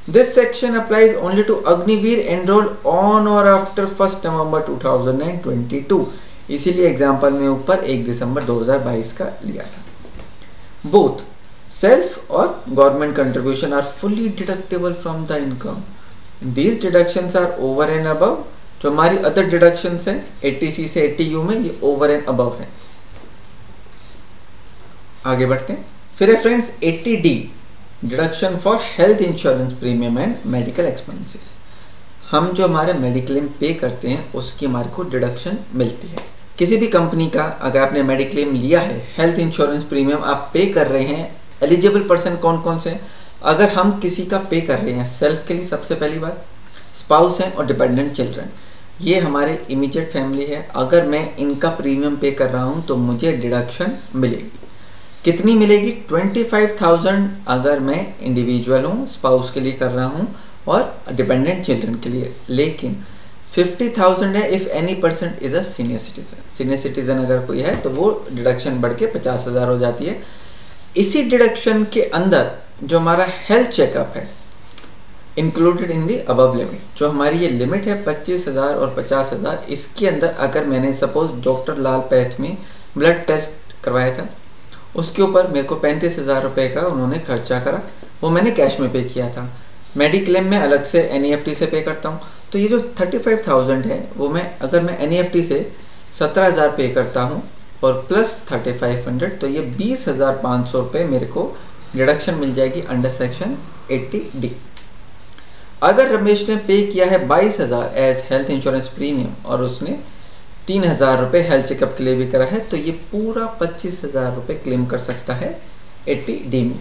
This section applies only to Agniveer enroll on or after 1 November 2022, इसीलिए एग्जाम्पल में ऊपर 1 दिसंबर 2022 का लिया था। बोथ सेल्फ और government contribution are fully deductible from the income. These deductions are over and above, जो हमारी अदर डिडक्शंस है 80C से 80U में, ये ओवर एंड अबव है। आगे बढ़ते हैं। फिर है friends 80D, deduction for health insurance premium and medical expenses. हम जो हमारे मेडिक्लेम पे करते हैं उसकी हमारे को डिडक्शन मिलती है। किसी भी कंपनी का अगर आपने मेडिक्लेम लिया है, हेल्थ इंश्योरेंस प्रीमियम आप पे कर रहे हैं, एलिजिबल पर्सन कौन कौन से हैं? अगर हम किसी का पे कर रहे हैं सेल्फ के लिए, सबसे पहली बात स्पाउस हैं और डिपेंडेंट चिल्ड्रन, ये हमारे इमीडिएट फैमिली है। अगर मैं इनका प्रीमियम पे कर रहा हूँ तो मुझे डिडक्शन मिलेगी। कितनी मिलेगी? 25,000 अगर मैं इंडिविजुअल हूँ, स्पाउस के लिए कर रहा हूँ, और डिपेंडेंट चिल्ड्रन के लिए। लेकिन 50,000 है if any person is a senior citizen. Senior citizen अगर कोई है तो वो डिडक्शन बढ़ के 50,000 हो जाती है। इसी डिडक्शन के अंदर जो हमारा हेल्थ चेकअप है included in the above limit, जो हमारी ये लिमिट है 25,000 और 50,000, इसके अंदर अगर मैंने सपोज डॉक्टर लाल पैथ में ब्लड टेस्ट करवाया था, उसके ऊपर मेरे को 35,000 रुपये का उन्होंने खर्चा करा, वो मैंने कैश में पे किया था। मेडिक्लेम में अलग से NEFT से पे करता हूँ, तो ये जो 35,000 है वो मैं अगर मैं NEFT से 17,000 पे करता हूँ और प्लस 3,500, तो ये 20,500 रुपये मेरे को डिडक्शन मिल जाएगी अंडर सेक्शन 80D। अगर रमेश ने पे किया है 22,000 एज हेल्थ इंश्योरेंस प्रीमियम और उसने 3,000 रुपये हेल्थ चेकअप के लिए भी करा है, तो ये पूरा 25,000 रुपये क्लेम कर सकता है 80D में।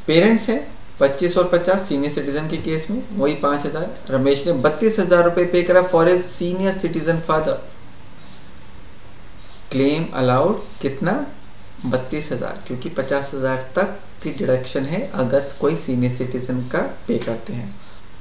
पेरेंट्स हैं 25 और 50, सीनियर सिटीजन के केस में वही 5,000। रमेश ने 32,000 रुपये पे करा for a senior citizen father, claim allowed कितना? 32,000, क्योंकि 50,000 तक की डिडक्शन है अगर कोई सीनियर सिटीजन का पे करते हैं।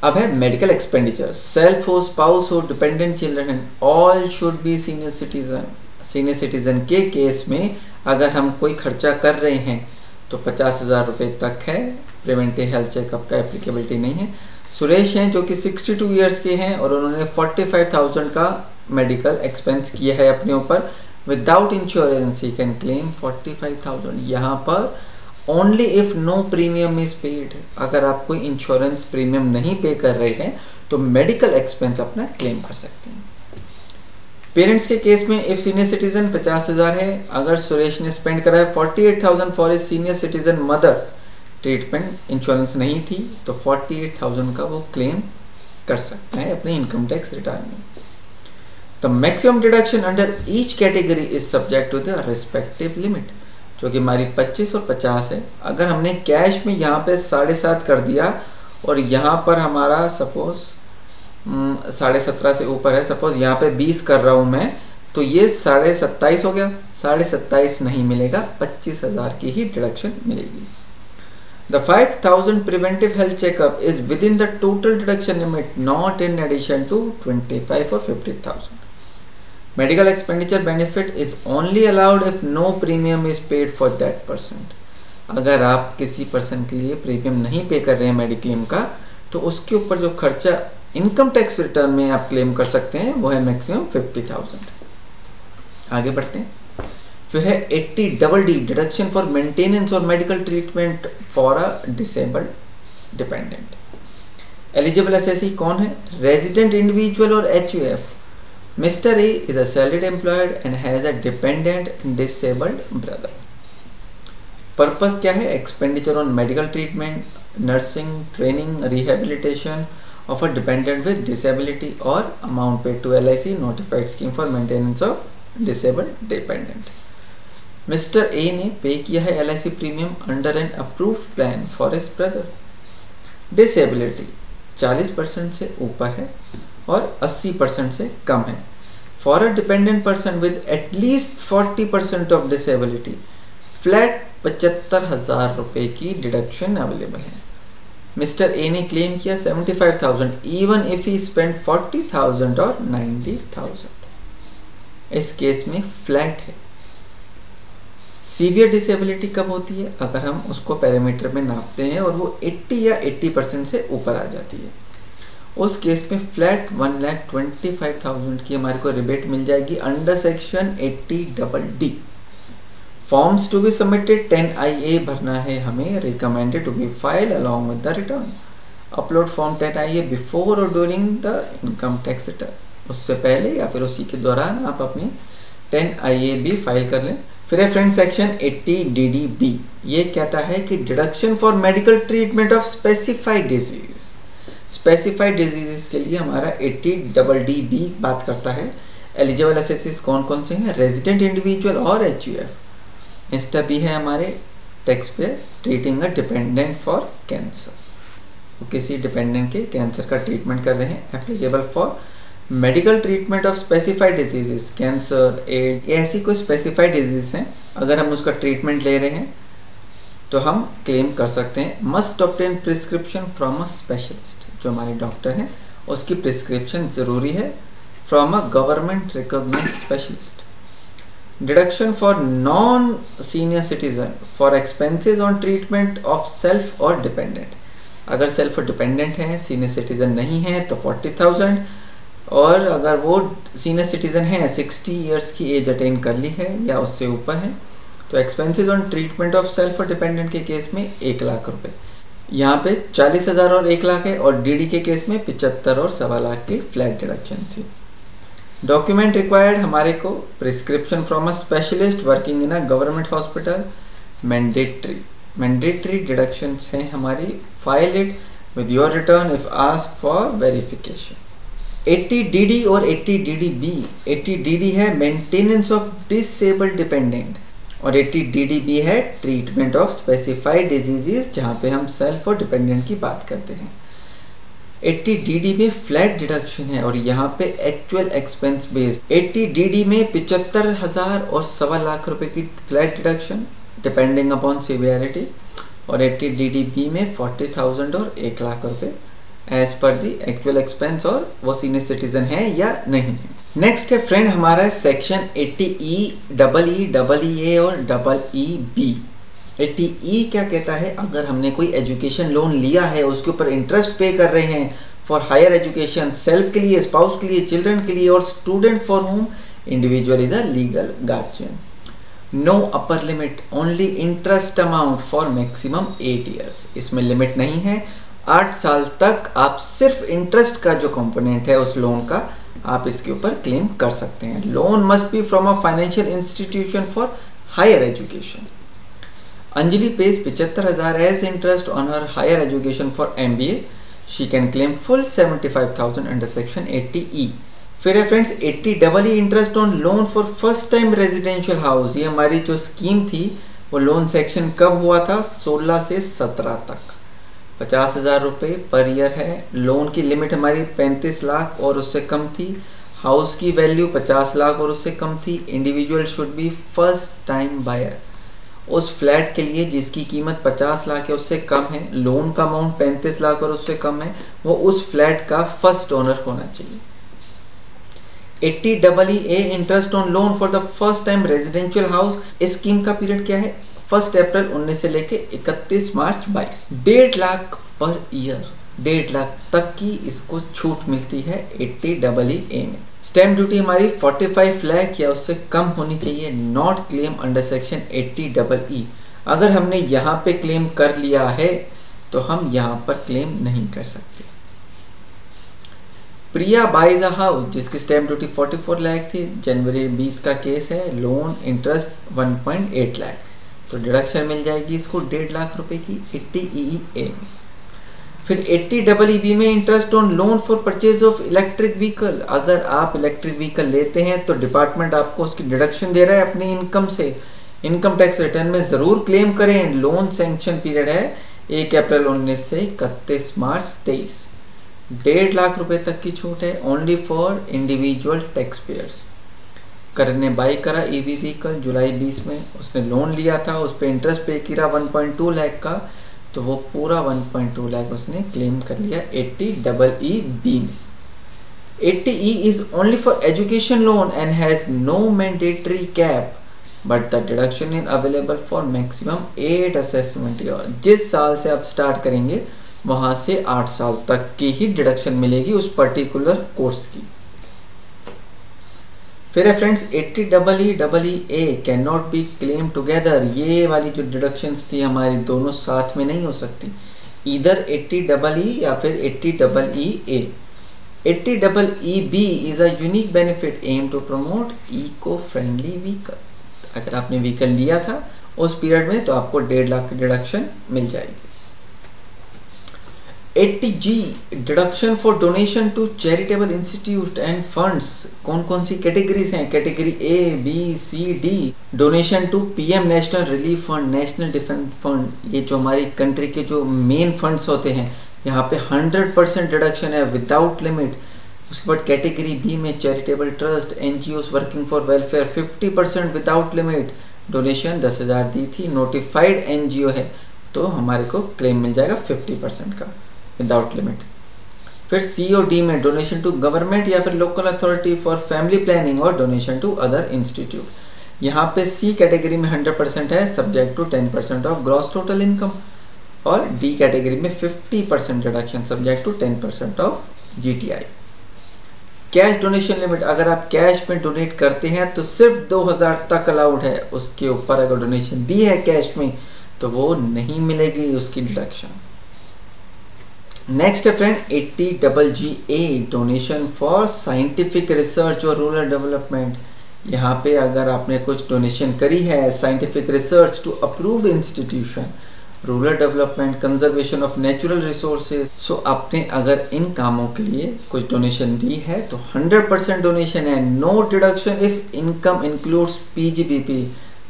अब है मेडिकल एक्सपेंडिचर, सेल्फ हो, स्पाउस हो, dependent children, all should be senior citizen. Senior citizen के केस में अगर हम कोई खर्चा कर रहे हैं तो 50,000 रुपये तक है, प्रिवेंटिव हेल्थ चेकअप का एप्लीकेबिलिटी नहीं है। सुरेश हैं जो कि 62 ईयर्स के हैं और उन्होंने 45,000 का मेडिकल एक्सपेंस किया है अपने ऊपर, without insurance he can claim 45,000। यहाँ पर only if no premium is paid, अगर आप कोई इंश्योरेंस प्रीमियम नहीं पे कर रहे हैं तो मेडिकल एक्सपेंस अपना क्लेम कर सकते हैं। पेरेंट्स के केस में इफ सीनियर सिटीजन 50,000 है, अगर सुरेश ने स्पेंड करा है 48,000 for a senior citizen mother, treatment insurance नहीं थी, तो 48,000 का वो क्लेम कर सकता है अपने इनकम टैक्स रिटर्न में। The maximum deduction under each category is subject to the respective limit, जो कि हमारी 25 और 50 है। अगर हमने कैश में यहाँ पे 7.5 कर दिया और यहाँ पर हमारा सपोज 17.5 से ऊपर है, सपोज यहाँ पे 20 कर रहा हूँ मैं, तो ये 27.5 हो गया, 27.5 नहीं मिलेगा, 25,000 की ही डिडक्शन मिलेगी। The 5,000 preventive health checkup is within the total deduction limit, not in addition to 25 or 50,000. Medical expenditure benefit is only allowed if no premium is paid for that person. अगर आप किसी पर्सन के लिए premium नहीं पे कर रहे हैं मेडिक्लेम का, तो उसके ऊपर जो खर्चा इनकम टैक्स रिटर्न में आप क्लेम कर सकते हैं वो है मैक्सिमम 50,000। आगे बढ़ते हैं। फिर है 80DD डिडक्शन फॉर मेंटेनेंस और medical treatment for a disabled dependent. Eligible assessee कौन है? रेजिडेंट इंडिविजुअल और HUF। Mister A is a salaried employed and has a dependent disabled brother. Purpose क्या है? Expenditure on medical treatment, nursing, training, rehabilitation of a dependent with disability और amount paid to LIC notified scheme for maintenance of disabled dependent. Mister A ने pay किया है LIC premium under N approve plan for his brother. Disability 40% से ऊपर है और 80% से कम है। For a dependent person with at least 40% of disability, flat 75,000 रुपये की डिडक्शन अवेलेबल है। मिस्टर ए ने क्लेम किया 75,000 इवन इफ ही स्पेंड 40,000 और 90,000। इस केस में फ्लैट है। सीवियर डिसेबिलिटी कब होती है? अगर हम उसको पैरामीटर में नापते हैं और वो 80 या 80% से ऊपर आ जाती है, उस केस में फ्लैट 1,25,000 की हमारे को रिबेट मिल जाएगी under section 80DD। Forms to be submitted 10IA भरना है हमें, recommended to be file along with the return. Upload form 10IA before और during the income tax return. उससे पहले या फिर उसी के दौरान आप अपनी 10IA भी फाइल कर लें। फिर है फ्रेंड सेक्शन 80DDB। ये कहता है कि deduction for medical treatment of specified disease. Specified disease के लिए हमारा 80DD बात करता है। एलिजिबल एसएससीज कौन कौन से हैं? रेजिडेंट इंडिविजुअल और HUF। मिस्टर बी है हमारे tax payer treating a dependent for cancer, वो किसी डिपेंडेंट के कैंसर का ट्रीटमेंट कर रहे हैं। Applicable for medical treatment of specified diseases, cancer, AIDS, ये ऐसी कोई स्पेसिफाइड डिजीज हैं, अगर हम उसका ट्रीटमेंट ले रहे हैं तो हम क्लेम कर सकते हैं। Must obtain prescription from a specialist, जो हमारे डॉक्टर हैं उसकी प्रिस्क्रिप्शन ज़रूरी है from a government recognized specialist. Deduction for non senior citizen for expenses on treatment of self और डिपेंडेंट। अगर सेल्फ और डिपेंडेंट हैं, सीनियर सिटीजन नहीं है तो 40,000, और अगर वो सीनियर सिटीजन है 60 इयर्स की एज अटेन कर ली है या उससे ऊपर है तो expenses on treatment of self और डिपेंडेंट के केस में 1 लाख रुपए। यहाँ पे 40,000 और 1 लाख है, और DD के केस में 75 और 1.25 लाख की फ्लैट डिडक्शन थी। डॉक्यूमेंट रिक्वायर्ड हमारे को prescription from a specialist working in a government hospital. Mandatory deductions हैं हमारी। File it with your return if ask for verification. 80DD और 80DDB। 80DD है मेंटेनेंस ऑफ डिसेबल्ड डिपेंडेंट और 80DDB है treatment of specified diseases, जहाँ पे हम self और डिपेंडेंट की बात करते हैं। 80DD में फ्लैट डिडक्शन है और यहाँ पे एक्चुअल एक्सपेंस बेस्ड। 80DD में 75,000 और 1.25 लाख रुपए की flat deduction depending upon severity, और 80DDB में 40,000 और 1 लाख रुपए as per the actual expense, और वो सीनियर सिटीजन है या नहीं है। नेक्स्ट है फ्रेंड हमारा सेक्शन 80E, EE और EEB। 80E क्या कहता है? अगर हमने कोई एजुकेशन लोन लिया है, उसके ऊपर इंटरेस्ट पे कर रहे हैं फॉर हायर एजुकेशन, सेल्फ के लिए, स्पाउस के लिए, चिल्ड्रन के लिए, और student for whom individual is a legal guardian. No upper limit, only interest amount for maximum 8 years. इसमें लिमिट नहीं है, 8 साल तक आप सिर्फ इंटरेस्ट का जो कंपोनेंट है उस लोन का आप इसके ऊपर क्लेम कर सकते हैं। Loan must be from a financial institution for higher education. Anjali pays 75,000 as interest on her higher education for MBA. She can claim full 75,000 under section 80E. फिर है friends 80EE interest on loan for first time residential house. ये हमारी जो scheme थी वो loan section कब हुआ था? 16 से 17 तक। 50,000 रुपये पर ईयर है। लोन की लिमिट हमारी 35 लाख और उससे कम थी। हाउस की वैल्यू 50 लाख और उससे कम थी, individual should be first time buyer. उस फ्लैट के लिए जिसकी कीमत 50 लाख है उससे कम है, लोन का अमाउंट 35 लाख और उससे कम है, वो उस फ्लैट का फर्स्ट ओनर होना चाहिए। 80EE interest on loan for the first time residential house. इस स्कीम का पीरियड क्या है? 1 अप्रैल 19 से लेके 31 मार्च 22। 1.5 लाख पर ईयर, 1.5 लाख तक की इसको छूट मिलती है 80EE में। स्टैम्प ड्यूटी हमारी 45 लाख या उससे कम होनी चाहिए, not claim under section 80EE। अगर हमने यहाँ पे क्लेम कर लिया है तो हम यहाँ पर क्लेम नहीं कर सकते। प्रिया बाइज अ हाउस जिसकी स्टैम्प ड्यूटी 44 लाख थी, जनवरी 20 का केस है, लोन इंटरेस्ट 1.8 लाख, तो डिडक्शन मिल जाएगी इसको 1.5 लाख रुपए की 80EE में। फिर 80EB में interest on loan for purchase of electric vehicle. अगर आप इलेक्ट्रिक व्हीकल लेते हैं तो डिपार्टमेंट आपको उसकी डिडक्शन दे रहा है अपनी इनकम से। इनकम टैक्स रिटर्न में ज़रूर क्लेम करें। लोन सैंक्शन पीरियड है 1 अप्रैल 19 से 31 मार्च 23। 1.5 लाख रुपए तक की छूट है, only for individual tax payers. Karan ने बाई करा ईवी व्हीकल जुलाई 20 में, उसने लोन लिया था, उस पर इंटरेस्ट पे किया 1.2 लाख का, तो वो पूरा 1.2 लाख उसने क्लेम कर लिया 80EE में। 80E is only for education loan and has no mandatory cap but the deduction is available for maximum 8 assessment year. जिस साल से आप स्टार्ट करेंगे वहां से 8 साल तक की ही डिडक्शन मिलेगी उस पर्टिकुलर कोर्स की। फिर है friends 80EE can not be claim together. ये वाली जो डिडक्शंस थी हमारी दोनों साथ में नहीं हो सकती, इधर 80EE या फिर 80EE। 80EB is a unique benefit aim to promote eco friendly vehicle. अगर आपने व्हीकल लिया था उस पीरियड में तो आपको 1.5 लाख की डिडक्शन मिल जाएगी। 80G deduction for donation to charitable institute and funds. कौन कौन सी कैटेगरीज हैं? Category A, B, C, D। Donation to PM national relief fund, national defence fund, ये जो हमारी कंट्री के जो मेन फंड्स होते हैं यहाँ पे 100% डिडक्शन है विदाउट लिमिट। उसके बाद कैटेगरी B में charitable trust, NGOs working for welfare 50% without limit. Donation 10,000 दी थी, नोटिफाइड NGO है तो हमारे को क्लेम मिल जाएगा 50% का विदाउट लिमिट। फिर C और D में डोनेशन टू गवर्नमेंट या फिर local authority for family planning और डोनेशन टू अदर इंस्टीट्यूट। यहाँ पे C कैटेगरी में 100% है subject to 10% of gross total income, और D कैटेगरी में 50% deduction subject to 10% of GTI। Cash donation limit, अगर आप कैश में डोनेट करते हैं तो सिर्फ 2,000 तक अलाउड है, उसके ऊपर अगर डोनेशन दी है कैश में तो वो नहीं मिलेगी उसकी डिडक्शन। नेक्स्ट है friend 80GGA donation for scientific research और रूरल डेवलपमेंट। यहाँ पे अगर आपने कुछ डोनेशन करी है scientific research to approved institution, rural development, conservation of natural resources, so आपने अगर इन कामों के लिए कुछ डोनेशन दी है तो 100% डोनेशन है, no deduction if income includes PGBP,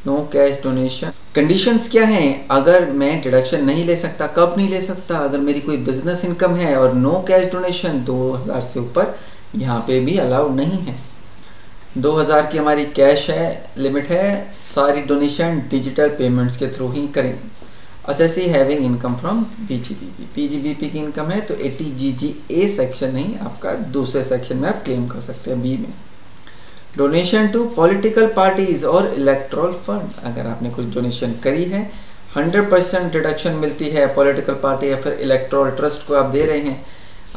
no cash donation. Conditions क्या हैं? अगर मैं डिडक्शन नहीं ले सकता, कब नहीं ले सकता? अगर मेरी कोई बिजनेस इनकम है और नो कैश डोनेशन 2,000 से ऊपर यहाँ पे भी अलाउड नहीं है। 2,000 की हमारी कैश है लिमिट है, सारी डोनेशन डिजिटल पेमेंट्स के थ्रू ही करें। Assessee having income from PGBP की इनकम है तो 80GGA सेक्शन नहीं, आपका दूसरे सेक्शन में आप क्लेम कर सकते हैं B में। डोनेशन टू पॉलिटिकल पार्टीज और इलेक्ट्रल फंड, अगर आपने कुछ डोनेशन करी है 100% डिडक्शन मिलती है। पॉलिटिकल पार्टी या फिर इलेक्ट्रल ट्रस्ट को आप दे रहे हैं,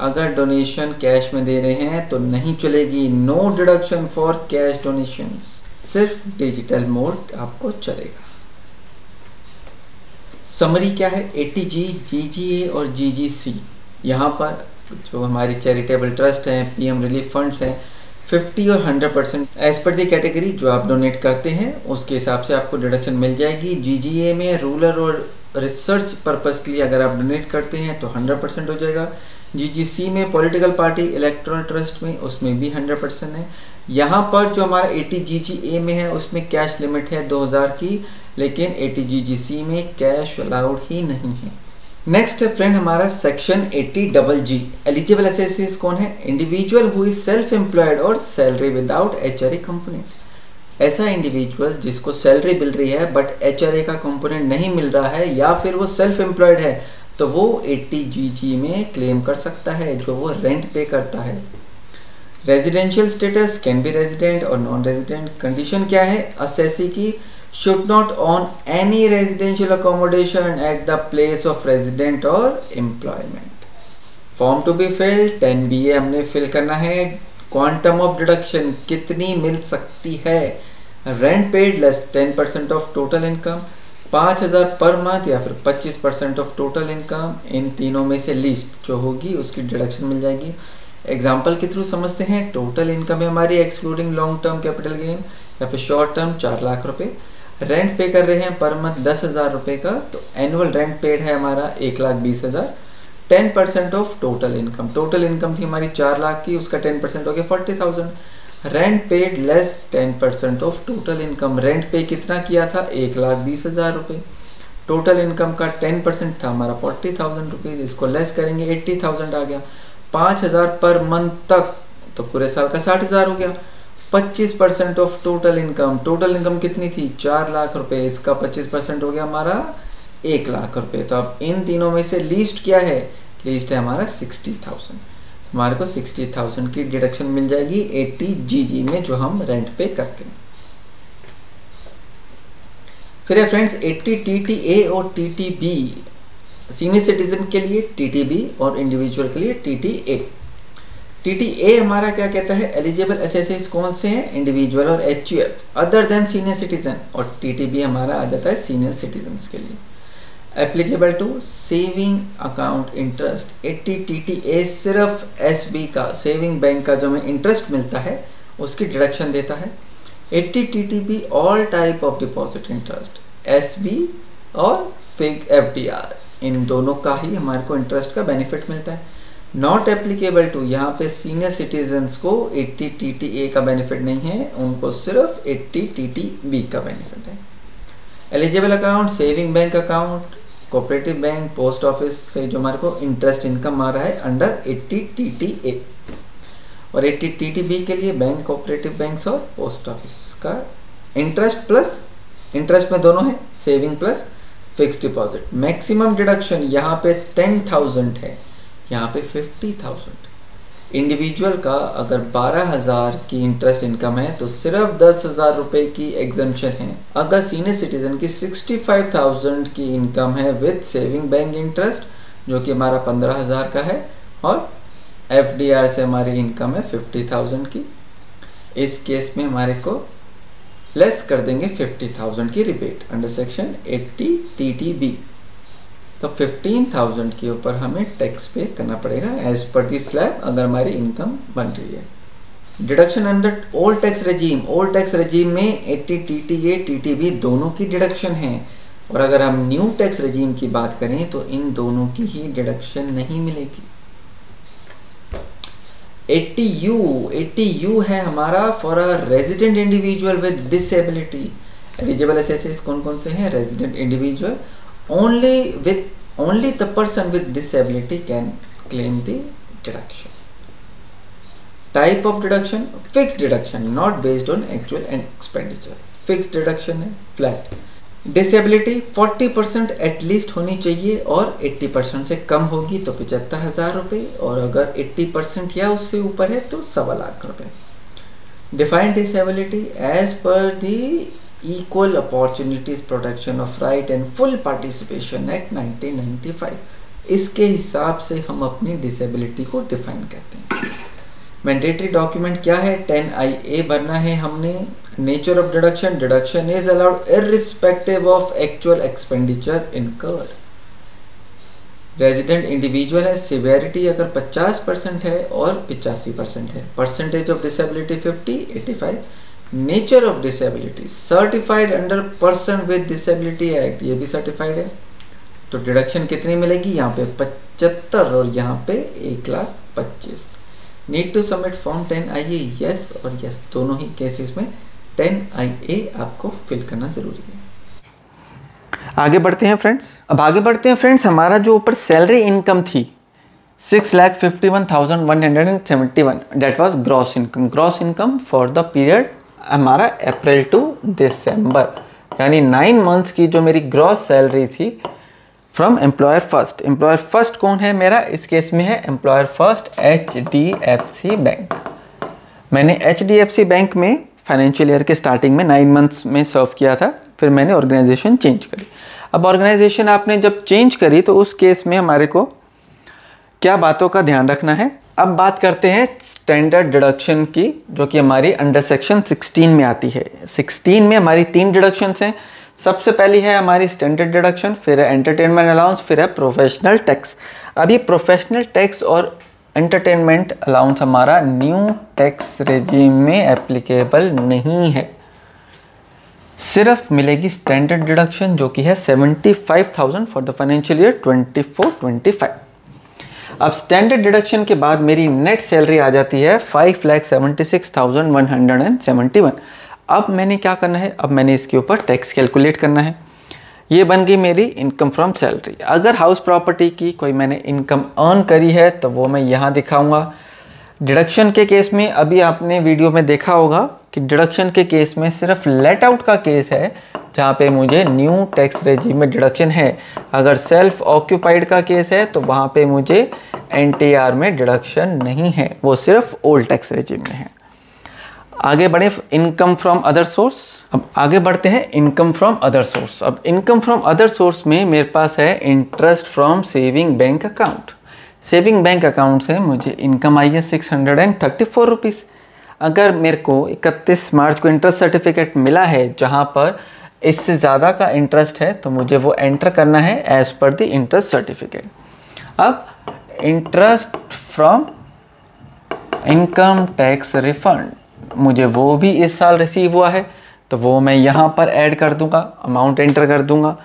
अगर डोनेशन कैश में दे रहे हैं तो नहीं चलेगी, no deduction for cash donations, सिर्फ डिजिटल मोड आपको चलेगा। समरी क्या है? 80G, GGA और GGC। यहाँ पर जो हमारी चैरिटेबल ट्रस्ट हैं, PM रिलीफ फंड्स हैं, 50 और 100% एज पर दी कैटेगरी जो आप डोनेट करते हैं उसके हिसाब से आपको डिडक्शन मिल जाएगी। GGA में रूरल और रिसर्च पर्पस के लिए अगर आप डोनेट करते हैं तो 100% हो जाएगा। GGC में पॉलिटिकल पार्टी, इलेक्ट्रल ट्रस्ट में, उसमें भी 100% है। यहाँ पर जो हमारा 80GGA में है उसमें कैश लिमिट है 2,000 की, लेकिन 80GGC में कैश अलाउड ही नहीं है, नेक्स्ट है फ्रेंड हमारा सेक्शन 80GG। एलिजिबल एसएससीज कौन है? Individual who is self employed और सैलरी विदाउट एचआरए कंपोनेंट। ऐसा इंडिविजुअल जिसको सैलरी मिल रही है बट एचआरए का कंपोनेंट नहीं मिल रहा है, या फिर वो सेल्फ एम्प्लॉयड है, तो वो 80GG में क्लेम कर सकता है, जो वो रेंट पे करता है। Residential status can be resident और नॉन रेजिडेंट। कंडीशन क्या है असेसी की? should not own any residential accommodation at the place of resident or employment। Form to be filled 10BA हमने फिल करना है। क्वांटम ऑफ डिडक्शन कितनी मिल सकती है? Rent paid less 10% of total income, 5000 per month या फिर 25% of total income. इन तीनों में से लीस्ट जो होगी उसकी डिडक्शन मिल जाएगी। एग्जाम्पल के थ्रू समझते हैं। टोटल इनकम है हमारी excluding long term capital gain या फिर शॉर्ट टर्म 4 लाख रुपए। रेंट पे कर रहे हैं पर मंथ 10,000 रुपये का, तो एनुअल रेंट पेड है हमारा 1,20,000। 10% of total income, total income थी हमारी 4 लाख की, उसका 10% हो गया 40,000। Rent paid less 10% of total income. Rent पे कितना किया था? 1,20,000 रुपये। टोटल इनकम का 10% था हमारा 40,000 रुपीज़, इसको लेस करेंगे 80,000 आ गया। 5,000 पर मंथ तक, तो पूरे साल का 60,000 हो गया। 25% of total income, total income कितनी थी? 4 लाख रुपए, इसका 25% हो गया हमारा 1 लाख रुपए। तो अब इन तीनों में से लीस्ट क्या है? लीस्ट है हमारा 60,000। हमारे को 60,000 की डिडक्शन मिल जाएगी 80GG में, जो हम रेंट पे करते हैं। फिर है फ्रेंड्स 80TTA और TTB। सीनियर सिटीजन के लिए TTB और इंडिविजुअल के लिए TTA। TTA हमारा क्या कहता है? एलिजिबल एसएससीज कौन से हैं? इंडिविजुअल और HUF other than senior citizen. और TTB हमारा आ जाता है सीनियर सिटीजन्स के लिए। Applicable to saving account interest. 80TTA सिर्फ SB का, सेविंग बैंक का जो हमें इंटरेस्ट मिलता है उसकी डिडक्शन देता है। 80TTB all type of deposit interest, SB और फिग FDR, इन दोनों का ही हमारे को इंटरेस्ट का बेनिफिट मिलता है। नॉट एप्लीकेबल टू, यहाँ पे सीनियर सिटीजन्स को 80TTA का बेनिफिट नहीं है, उनको सिर्फ 80TTB का बेनिफिट है। Eligible account saving bank account, cooperative bank, post office से जो हमारे को इंटरेस्ट इनकम आ रहा है अंडर 80TTA। और 80TTB के लिए बैंक, कोऑपरेटिव बैंक्स और पोस्ट ऑफिस का इंटरेस्ट प्लस, इंटरेस्ट में दोनों है, saving plus fix deposit. Maximum deduction यहाँ पे 10,000 है, यहाँ पे 50,000। इंडिविजुअल का अगर 12,000 की इंटरेस्ट इनकम है तो सिर्फ 10,000 रुपये की एग्जम्पशन है। अगर सीनियर सिटीजन की 65,000 की इनकम है विद सेविंग बैंक इंटरेस्ट जो कि हमारा 15,000 का है, और FDR से हमारी इनकम है 50,000 की, इस केस में हमारे को लेस कर देंगे 50,000 की रिबेट अंडर सेक्शन 80TTB। तो 15,000 के ऊपर हमें टैक्स पे करना पड़ेगा एज पर दी स्लैब अगर हमारी इनकम बन रही है। Deduction under old tax regime, old tax regime में 80TTA TTB दोनों की डिडक्शन है, और अगर हम न्यू टैक्स रेजीम की बात करें तो इन दोनों की ही डिडक्शन नहीं मिलेगी। 80U है हमारा for a resident individual with disability. Eligible assessees कौन कौन से हैं? Resident individual, only the person with disability can claim the deduction. Type of deduction, fixed deduction, not based on actual expenditure. Fixed deduction है flat. Disability 40% at least होनी चाहिए, और 80% से कम होगी तो 75,000 रुपये, और अगर 80% या उससे ऊपर है तो 1.25 लाख रुपये। Defined disability as per the Equal Opportunities Protection of Right and Full Participation Act 1995, इसके हिसाब से हम अपनी डिसेबिलिटी को डिफाइन करते हैं। मैंडेटरी डॉक्यूमेंट क्या है? 10IA भरना है हमने। Nature of deduction, deduction is allowed irrespective of actual expenditure incurred. Resident individual है, सिवेरिटी अगर 50% है और 85% है। Percentage of disability 50, 85। Nature of disability certified under person with disability act, ये भी सर्टिफाइड है। तो डिडक्शन कितनी मिलेगी? यहाँ पे 75 और यहाँ पे 1,25,000। Need to submit form 10IA, yes और यस, दोनों ही केसेस में 10IA आपको फिल करना जरूरी है। आगे बढ़ते हैं फ्रेंड्स। अब आगे बढ़ते हैं फ्रेंड्स, हमारा जो ऊपर सैलरी इनकम थी 6,51,171, that was gross income. Gross income for the period हमारा अप्रैल टू दिसंबर, यानी 9 मंथ्स की जो मेरी ग्रॉस सैलरी थी from employer first. Employer first कौन है मेरा? इस केस में है एम्प्लॉयर फर्स्ट HDFC बैंक। मैंने HDFC बैंक में फाइनेंशियल ईयर के स्टार्टिंग में 9 मंथ्स में सर्व किया था, फिर मैंने ऑर्गेनाइजेशन चेंज करी। अब ऑर्गेनाइजेशन आपने जब चेंज करी तो उस केस में हमारे को क्या बातों का ध्यान रखना है। अब बात करते हैं स्टैंडर्ड डिडक्शन की, जो कि हमारी अंडर सेक्शन 16 में आती है। 16 में हमारी 3 डिडक्शंस हैं। सबसे पहली है हमारी स्टैंडर्ड डिडक्शन, फिर है एंटरटेनमेंट अलाउंस, फिर है प्रोफेशनल टैक्स। अब ये प्रोफेशनल टैक्स और एंटरटेनमेंट अलाउंस हमारा न्यू टैक्स रेजिम में एप्लीकेबल नहीं है। सिर्फ मिलेगी स्टैंडर्ड डिडक्शन, जो कि है 75,000 फॉर द फाइनेंशियल ईयर 24-25। अब स्टैंडर्ड डिडक्शन के बाद मेरी नेट सैलरी आ जाती है 5,76,171। अब मैंने क्या करना है? अब मैंने इसके ऊपर टैक्स कैलकुलेट करना है। ये बन गई मेरी इनकम फ्रॉम सैलरी। अगर हाउस प्रॉपर्टी की कोई मैंने इनकम अर्न करी है तो वो मैं यहाँ दिखाऊंगा। डिडक्शन के केस में अभी आपने वीडियो में देखा होगा कि डिडक्शन के केस में सिर्फ लेट आउट का केस है जहाँ पे मुझे न्यू टैक्स रेजिम में डिडक्शन है। अगर सेल्फ ऑक्यूपाइड का केस है तो वहाँ पे मुझे NTR में डिडक्शन नहीं है, वो सिर्फ ओल्ड टैक्स रेजिम में है। आगे बढ़े इनकम फ्रॉम अदर सोर्स। अब आगे बढ़ते हैं इनकम फ्रॉम अदर सोर्स। अब इनकम फ्रॉम अदर सोर्स में मेरे पास है interest from saving bank account. Saving bank account से मुझे इनकम आई है 634 रुपीज़। अगर मेरे को 31 मार्च को इंटरेस्ट सर्टिफिकेट मिला है जहाँ पर इससे ज़्यादा का इंटरेस्ट है तो मुझे वो एंटर करना है एज पर द इंटरेस्ट सर्टिफिकेट। अब interest from income tax refund मुझे वो भी इस साल रिसीव हुआ है तो वो मैं यहाँ पर ऐड कर दूंगा, अमाउंट एंटर कर दूंगा।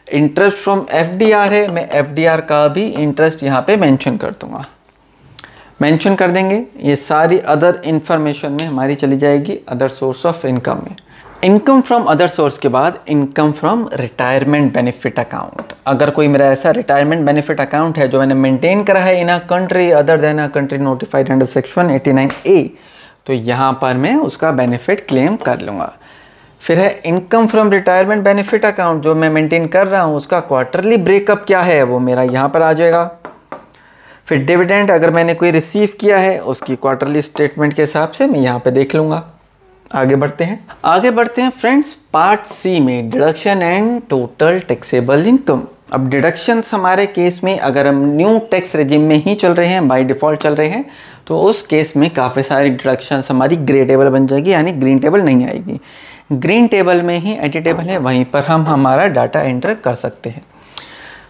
इंटरेस्ट फ्रॉम FDR है, मैं FDR का भी इंटरेस्ट यहाँ पे मेंशन कर दूंगा, मेंशन कर देंगे। ये सारी अदर इंफॉर्मेशन में हमारी चली जाएगी अदर सोर्स ऑफ इनकम में। इनकम फ्रॉम अदर सोर्स के बाद income from retirement benefit account. अगर कोई मेरा ऐसा रिटायरमेंट बेनिफिट अकाउंट है जो मैंने मेंटेन करा है in a country other than a country notified under section 89A, तो यहाँ पर मैं उसका बेनिफिट क्लेम कर लूँगा। फिर है income from retirement benefit account, जो मैं मेंटेन कर रहा हूँ उसका क्वार्टरली ब्रेकअप क्या है वो मेरा यहाँ पर आ जाएगा। फिर डिविडेंड अगर मैंने कोई रिसीव किया है उसकी क्वार्टरली स्टेटमेंट के हिसाब से मैं यहाँ पे देख लूँगा। आगे बढ़ते हैं फ्रेंड्स पार्ट C में deduction and total taxable income. अब डिडक्शंस हमारे केस में अगर हम न्यू टैक्स रेजिम में ही चल रहे हैं, बाय डिफ़ॉल्ट चल रहे हैं, तो उस केस में काफ़ी सारी डिडक्शंस हमारी ग्रे टेबल बन जाएगी, यानी ग्रीन टेबल नहीं आएगी। ग्रीन टेबल में ही एंटी टेबल है, वहीं पर हम हमारा डाटा एंटर कर सकते हैं।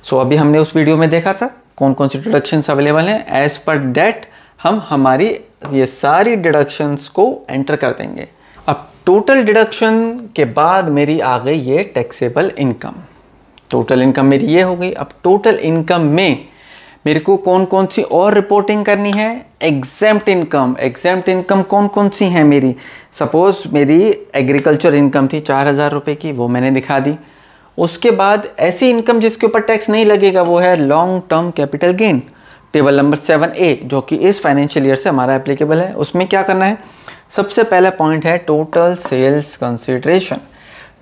सो अभी हमने उस वीडियो में देखा था कौन कौन सी डिडक्शंस अवेलेबल हैं। एज पर दैट हम हमारी ये सारी डिडक्शंस को एंटर कर देंगे। अब टोटल डिडक्शन के बाद मेरी आ गई ये टैक्सेबल इनकम। टोटल इनकम मेरी ये हो गई। अब टोटल इनकम में मेरे को कौन कौन सी और रिपोर्टिंग करनी है? Exempt income. एग्जेम्प्ट इनकम कौन कौन सी हैं मेरी? सपोज मेरी एग्रीकल्चर इनकम थी 4,000 रुपये की, वो मैंने दिखा दी। उसके बाद ऐसी इनकम जिसके ऊपर टैक्स नहीं लगेगा वो है long term capital gain, table number 7A, जो कि इस फाइनेंशियल ईयर से हमारा एप्लीकेबल है। उसमें क्या करना है? सबसे पहला पॉइंट है total sales consideration.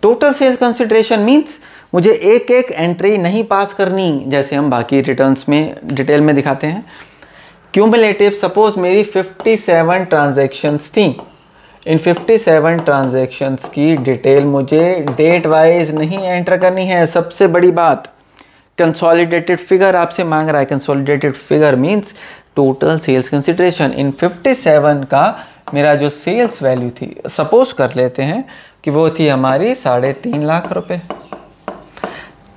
Total sales consideration means मुझे एक एक एंट्री नहीं पास करनी जैसे हम बाकी रिटर्न्स में डिटेल में दिखाते हैं। क्यूमुलेटिव सपोज मेरी 57 ट्रांजैक्शंस थी, इन 57 ट्रांजैक्शंस की डिटेल मुझे डेट वाइज नहीं एंटर करनी है। सबसे बड़ी बात, कंसोलिडेटेड फिगर आपसे मांग रहा है। Consolidated figure means total sales consideration. इन 57 का मेरा जो सेल्स वैल्यू थी, सपोज कर लेते हैं कि वो थी हमारी 3.5 लाख रुपए,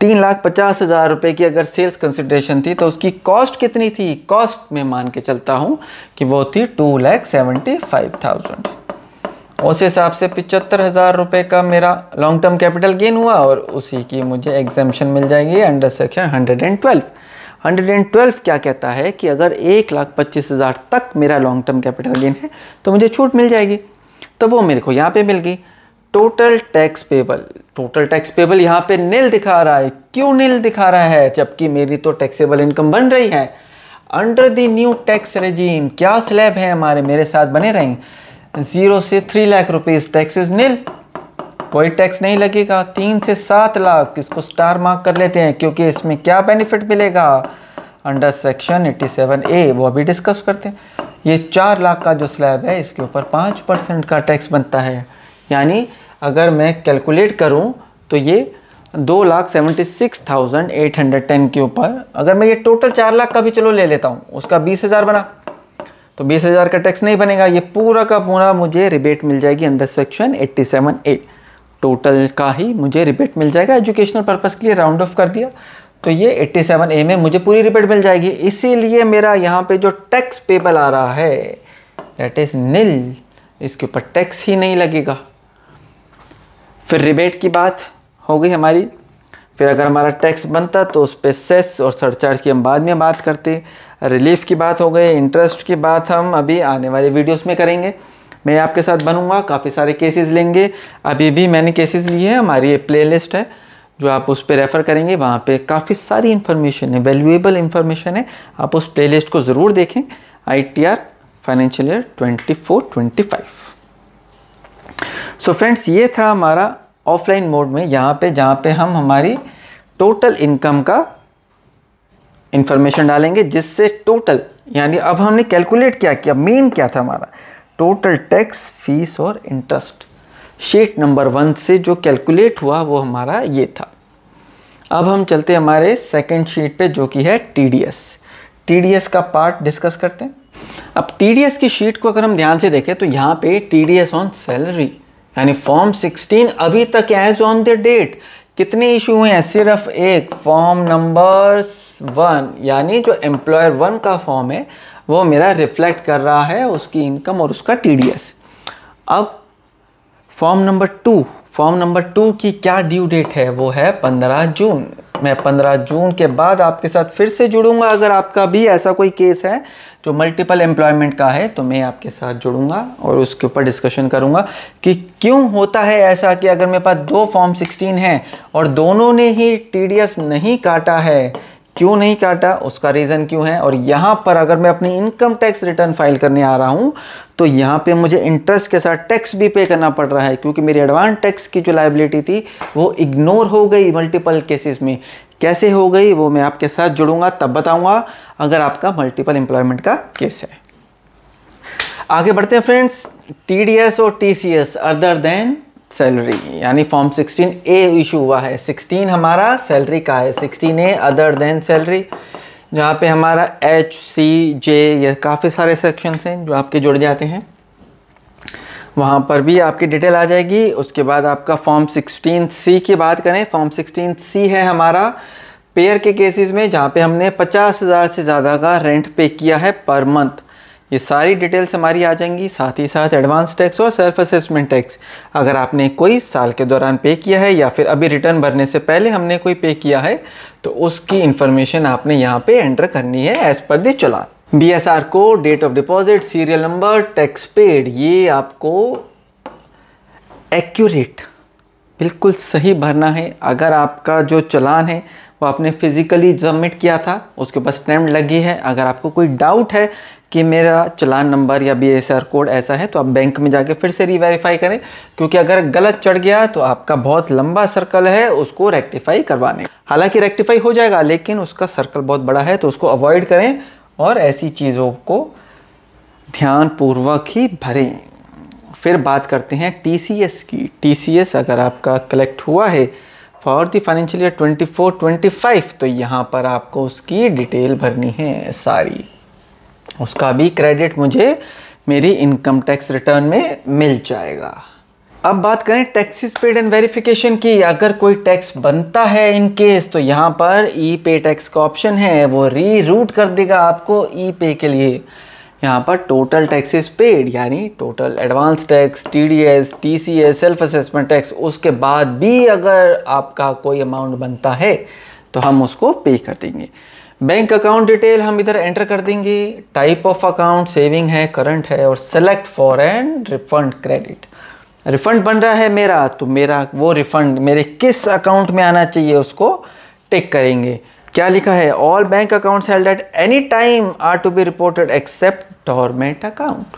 3,50,000 रुपये की अगर सेल्स कंसिडरेशन थी तो उसकी कॉस्ट कितनी थी? कॉस्ट में मान के चलता हूँ कि वो थी 2,75,000। उस हिसाब से 75,000 रुपये का मेरा लॉन्ग टर्म कैपिटल गेन हुआ और उसी की मुझे एग्जेम्पशन मिल जाएगी अंडर सेक्शन 112। 112 क्या कहता है कि अगर 1,25,000 तक मेरा लॉन्ग टर्म कैपिटल गेन है तो मुझे छूट मिल जाएगी, तो वो मेरे को यहाँ पे मिल गई। Total tax payable, total tax payable यहाँ पे नील दिखा रहा है। क्यों नील दिखा रहा है जबकि मेरी तो टैक्सेबल इनकम बन रही है? Under the new tax regime क्या स्लैब है हमारे, मेरे साथ बने रहेंगे। 0 से 3 लाख रुपीस टैक्स इज नील, कोई टैक्स नहीं लगेगा। 3 से 7 लाख, इसको स्टार मार्क कर लेते हैं क्योंकि इसमें क्या बेनिफिट मिलेगा अंडर सेक्शन 87A, वो अभी डिस्कस करते हैं। ये 4 लाख का जो स्लैब है इसके ऊपर 5% का टैक्स बनता है। यानी अगर मैं कैलकुलेट करूं तो ये 2,76,810 के ऊपर, अगर मैं ये टोटल 4 लाख का भी चलो ले लेता हूँ, उसका 20,000 बना तो 20,000 का टैक्स नहीं बनेगा। ये पूरा का पूरा मुझे रिबेट मिल जाएगी अंडर सेक्शन 87A, टोटल का ही मुझे रिबेट मिल जाएगा। एजुकेशनल पर्पस के लिए राउंड ऑफ कर दिया तो ये 87A में मुझे पूरी रिबेट मिल जाएगी। इसीलिए मेरा यहाँ पे जो टैक्स पेबल आ रहा है दैट इज नील, इसके ऊपर टैक्स ही नहीं लगेगा। फिर रिबेट की बात हो गई हमारी। फिर अगर हमारा टैक्स बनता तो उस पर सेस और सरचार्ज की हम बाद में बात करते। रिलीफ की बात हो गई, इंटरेस्ट की बात हम अभी आने वाले वीडियोस में करेंगे। मैं आपके साथ बनूंगा, काफ़ी सारे केसेस लेंगे। अभी भी मैंने केसेस लिए हैं, हमारी ये प्लेलिस्ट है जो आप उस पर रेफ़र करेंगे, वहाँ पे काफ़ी सारी इन्फॉर्मेशन है, वैल्यूएबल इन्फॉर्मेशन है। आप उस प्लेलिस्ट को ज़रूर देखें, ITR financial year 24-25। So friends, ये था हमारा ऑफलाइन मोड में, यहाँ पे जहाँ पे हम हमारी टोटल इनकम का इंफॉर्मेशन डालेंगे, जिससे टोटल यानी अब हमने कैलकुलेट क्या किया, मेन क्या था हमारा टोटल टैक्स, फीस और इंटरेस्ट। शीट नंबर 1 से जो कैलकुलेट हुआ वो हमारा ये था। अब हम चलते हैं हमारे सेकंड शीट पे जो कि है TDS। TDS का पार्ट डिस्कस करते हैं। अब TDS की शीट को अगर हम ध्यान से देखें तो यहाँ पे TDS ऑन सैलरी यानी फॉर्म 16 अभी तक एज ऑन द डेट कितने इशू हुए हैं? सिर्फ एक, फॉर्म नंबर 1 यानी जो एम्प्लॉयर 1 का फॉर्म है वो मेरा रिफ्लेक्ट कर रहा है उसकी इनकम और उसका TDS। अब फॉर्म नंबर 2 की क्या ड्यू डेट है? वो है 15 जून। मैं 15 जून के बाद आपके साथ फिर से जुड़ूंगा। अगर आपका भी ऐसा कोई केस है जो मल्टीपल एम्प्लॉयमेंट का है तो मैं आपके साथ जुड़ूंगा और उसके ऊपर डिस्कशन करूंगा कि क्यों होता है ऐसा कि अगर मेरे पास 2 फॉर्म 16 हैं और दोनों ने ही TDS नहीं काटा है, क्यों नहीं काटा, उसका रीज़न क्यों है। और यहाँ पर अगर मैं अपनी इनकम टैक्स रिटर्न फाइल करने आ रहा हूँ तो यहाँ पे मुझे इंटरेस्ट के साथ टैक्स भी पे करना पड़ रहा है क्योंकि मेरी एडवांस टैक्स की जो लायबिलिटी थी वो इग्नोर हो गई मल्टीपल केसेस में। कैसे हो गई वो मैं आपके साथ जुड़ूंगा, तब बताऊंगा अगर आपका मल्टीपल एम्प्लॉयमेंट का केस है। आगे बढ़ते हैं फ्रेंड्स। TDS और TCS अदर देन सैलरी यानी फॉर्म 16A इशू हुआ है। 16 हमारा सैलरी का है, 16A अदर देन सैलरी, जहाँ पे हमारा HCJ ये काफ़ी सारे सेक्शंस हैं जो आपके जुड़ जाते हैं, वहाँ पर भी आपकी डिटेल आ जाएगी। उसके बाद आपका फॉर्म 16C की बात करें, फॉर्म 16C है हमारा पेयर के केसेस में जहाँ पे हमने 50,000 से ज़्यादा का रेंट पे किया है पर मंथ। ये सारी डिटेल्स हमारी आ जाएंगी, साथ ही साथ एडवांस टैक्स और सेल्फ असेसमेंट टैक्स अगर आपने कोई साल के दौरान पे किया है या फिर अभी रिटर्न भरने से पहले हमने कोई पे किया है तो उसकी इन्फॉर्मेशन आपने यहाँ पे एंटर करनी है एज पर the challan. BSR code, date of deposit, serial number, tax paid, ये आपको एक्यूरेट बिल्कुल सही भरना है। अगर आपका जो चालान है वो आपने फिजिकली सबमिट किया था, उसके ऊपर स्टैम्प लगी है, अगर आपको कोई डाउट है कि मेरा चालान नंबर या BSR कोड ऐसा है तो आप बैंक में जाके फिर से रीवेरीफाई करें, क्योंकि अगर गलत चढ़ गया तो आपका बहुत लंबा सर्कल है उसको रेक्टिफाई करवाने। हालांकि रेक्टिफाई हो जाएगा लेकिन उसका सर्कल बहुत बड़ा है तो उसको अवॉइड करें और ऐसी चीज़ों को ध्यानपूर्वक ही भरें। फिर बात करते हैं TCS की। TCS अगर आपका कलेक्ट हुआ है फॉर द फाइनेंशियल ईयर 24-25 तो यहाँ पर आपको उसकी डिटेल भरनी है सारी, उसका भी क्रेडिट मुझे मेरी इनकम टैक्स रिटर्न में मिल जाएगा। अब बात करें टैक्सेस पेड एंड वेरिफिकेशन की। अगर कोई टैक्स बनता है इन केस तो यहाँ पर ई-पे टैक्स का ऑप्शन है, वो रीरूट कर देगा आपको ई-पे के लिए। यहाँ पर टोटल टैक्सेस पेड यानी total advance tax, TDS, TCS, self assessment tax, उसके बाद भी अगर आपका कोई अमाउंट बनता है तो हम उसको पे कर देंगे। बैंक अकाउंट डिटेल हम इधर एंटर कर देंगे। टाइप ऑफ अकाउंट सेविंग है, करंट है और select for and refund credit. Refund बन रहा है मेरा, तो मेरा वो रिफंड मेरे किस अकाउंट में आना चाहिए उसको टिक करेंगे। क्या लिखा है, all bank accounts held at any time are to be reported except dormant account.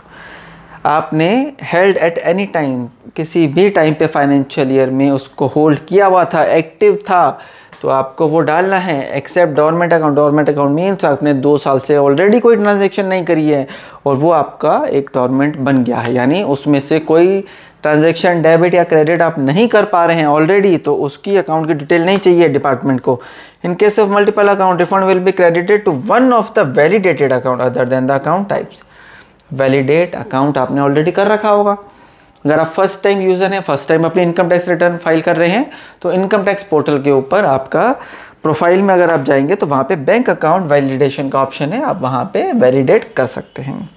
आपने हेल्ड एट एनी टाइम, किसी भी टाइम पे फाइनेंशियल ईयर में उसको होल्ड किया हुआ था, एक्टिव था, तो आपको वो डालना है except dormant account. Dormant account means आपने 2 साल से ऑलरेडी कोई ट्रांजैक्शन नहीं करी है और वो आपका एक डोरमेंट बन गया है, यानी उसमें से कोई ट्रांजैक्शन डेबिट या क्रेडिट आप नहीं कर पा रहे हैं ऑलरेडी, तो उसकी अकाउंट की डिटेल नहीं चाहिए डिपार्टमेंट को। In case of multiple account, refund will be credited to one of the validated account other than the account types. Validate account आपने ऑलरेडी कर रखा होगा। अगर आप फर्स्ट टाइम यूज़र हैं, फर्स्ट टाइम अपनी इनकम टैक्स रिटर्न फाइल कर रहे हैं, तो इनकम टैक्स पोर्टल के ऊपर आपका प्रोफाइल में अगर आप जाएंगे तो वहाँ पे बैंक अकाउंट वैलिडेशन का ऑप्शन है, आप वहाँ पे वैलिडेट कर सकते हैं।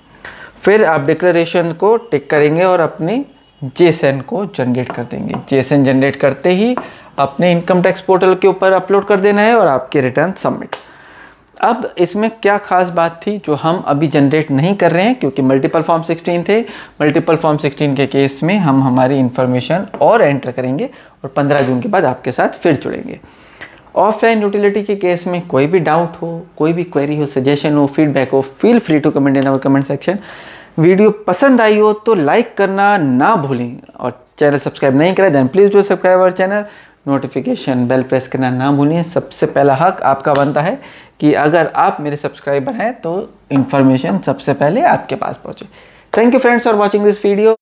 फिर आप डिक्लेरेशन को टिक करेंगे और अपनी जेसन को जनरेट कर देंगे। जेसन जनरेट करते ही अपने इनकम टैक्स पोर्टल के ऊपर अपलोड कर देना है और आपके रिटर्न सबमिट। अब इसमें क्या खास बात थी जो हम अभी जनरेट नहीं कर रहे हैं, क्योंकि मल्टीपल फॉर्म 16 थे। मल्टीपल फॉर्म 16 के केस में हम हमारी इन्फॉर्मेशन और एंटर करेंगे और 15 जून के बाद आपके साथ फिर जुड़ेंगे। ऑफलाइन यूटिलिटी के केस में कोई भी डाउट हो, कोई भी क्वेरी हो, सजेशन हो, फीडबैक हो, feel free to comment in our comment section. Video पसंद आई हो तो लाइक करना ना भूलें और चैनल सब्सक्राइब नहीं करें then please do subscribe our channel. Notification bell press करना ना भूलें। सबसे पहला हक आपका बनता है कि अगर आप मेरे सब्सक्राइबर हैं तो इन्फॉर्मेशन सबसे पहले आपके पास पहुंचे। Thank you friends for watching this video.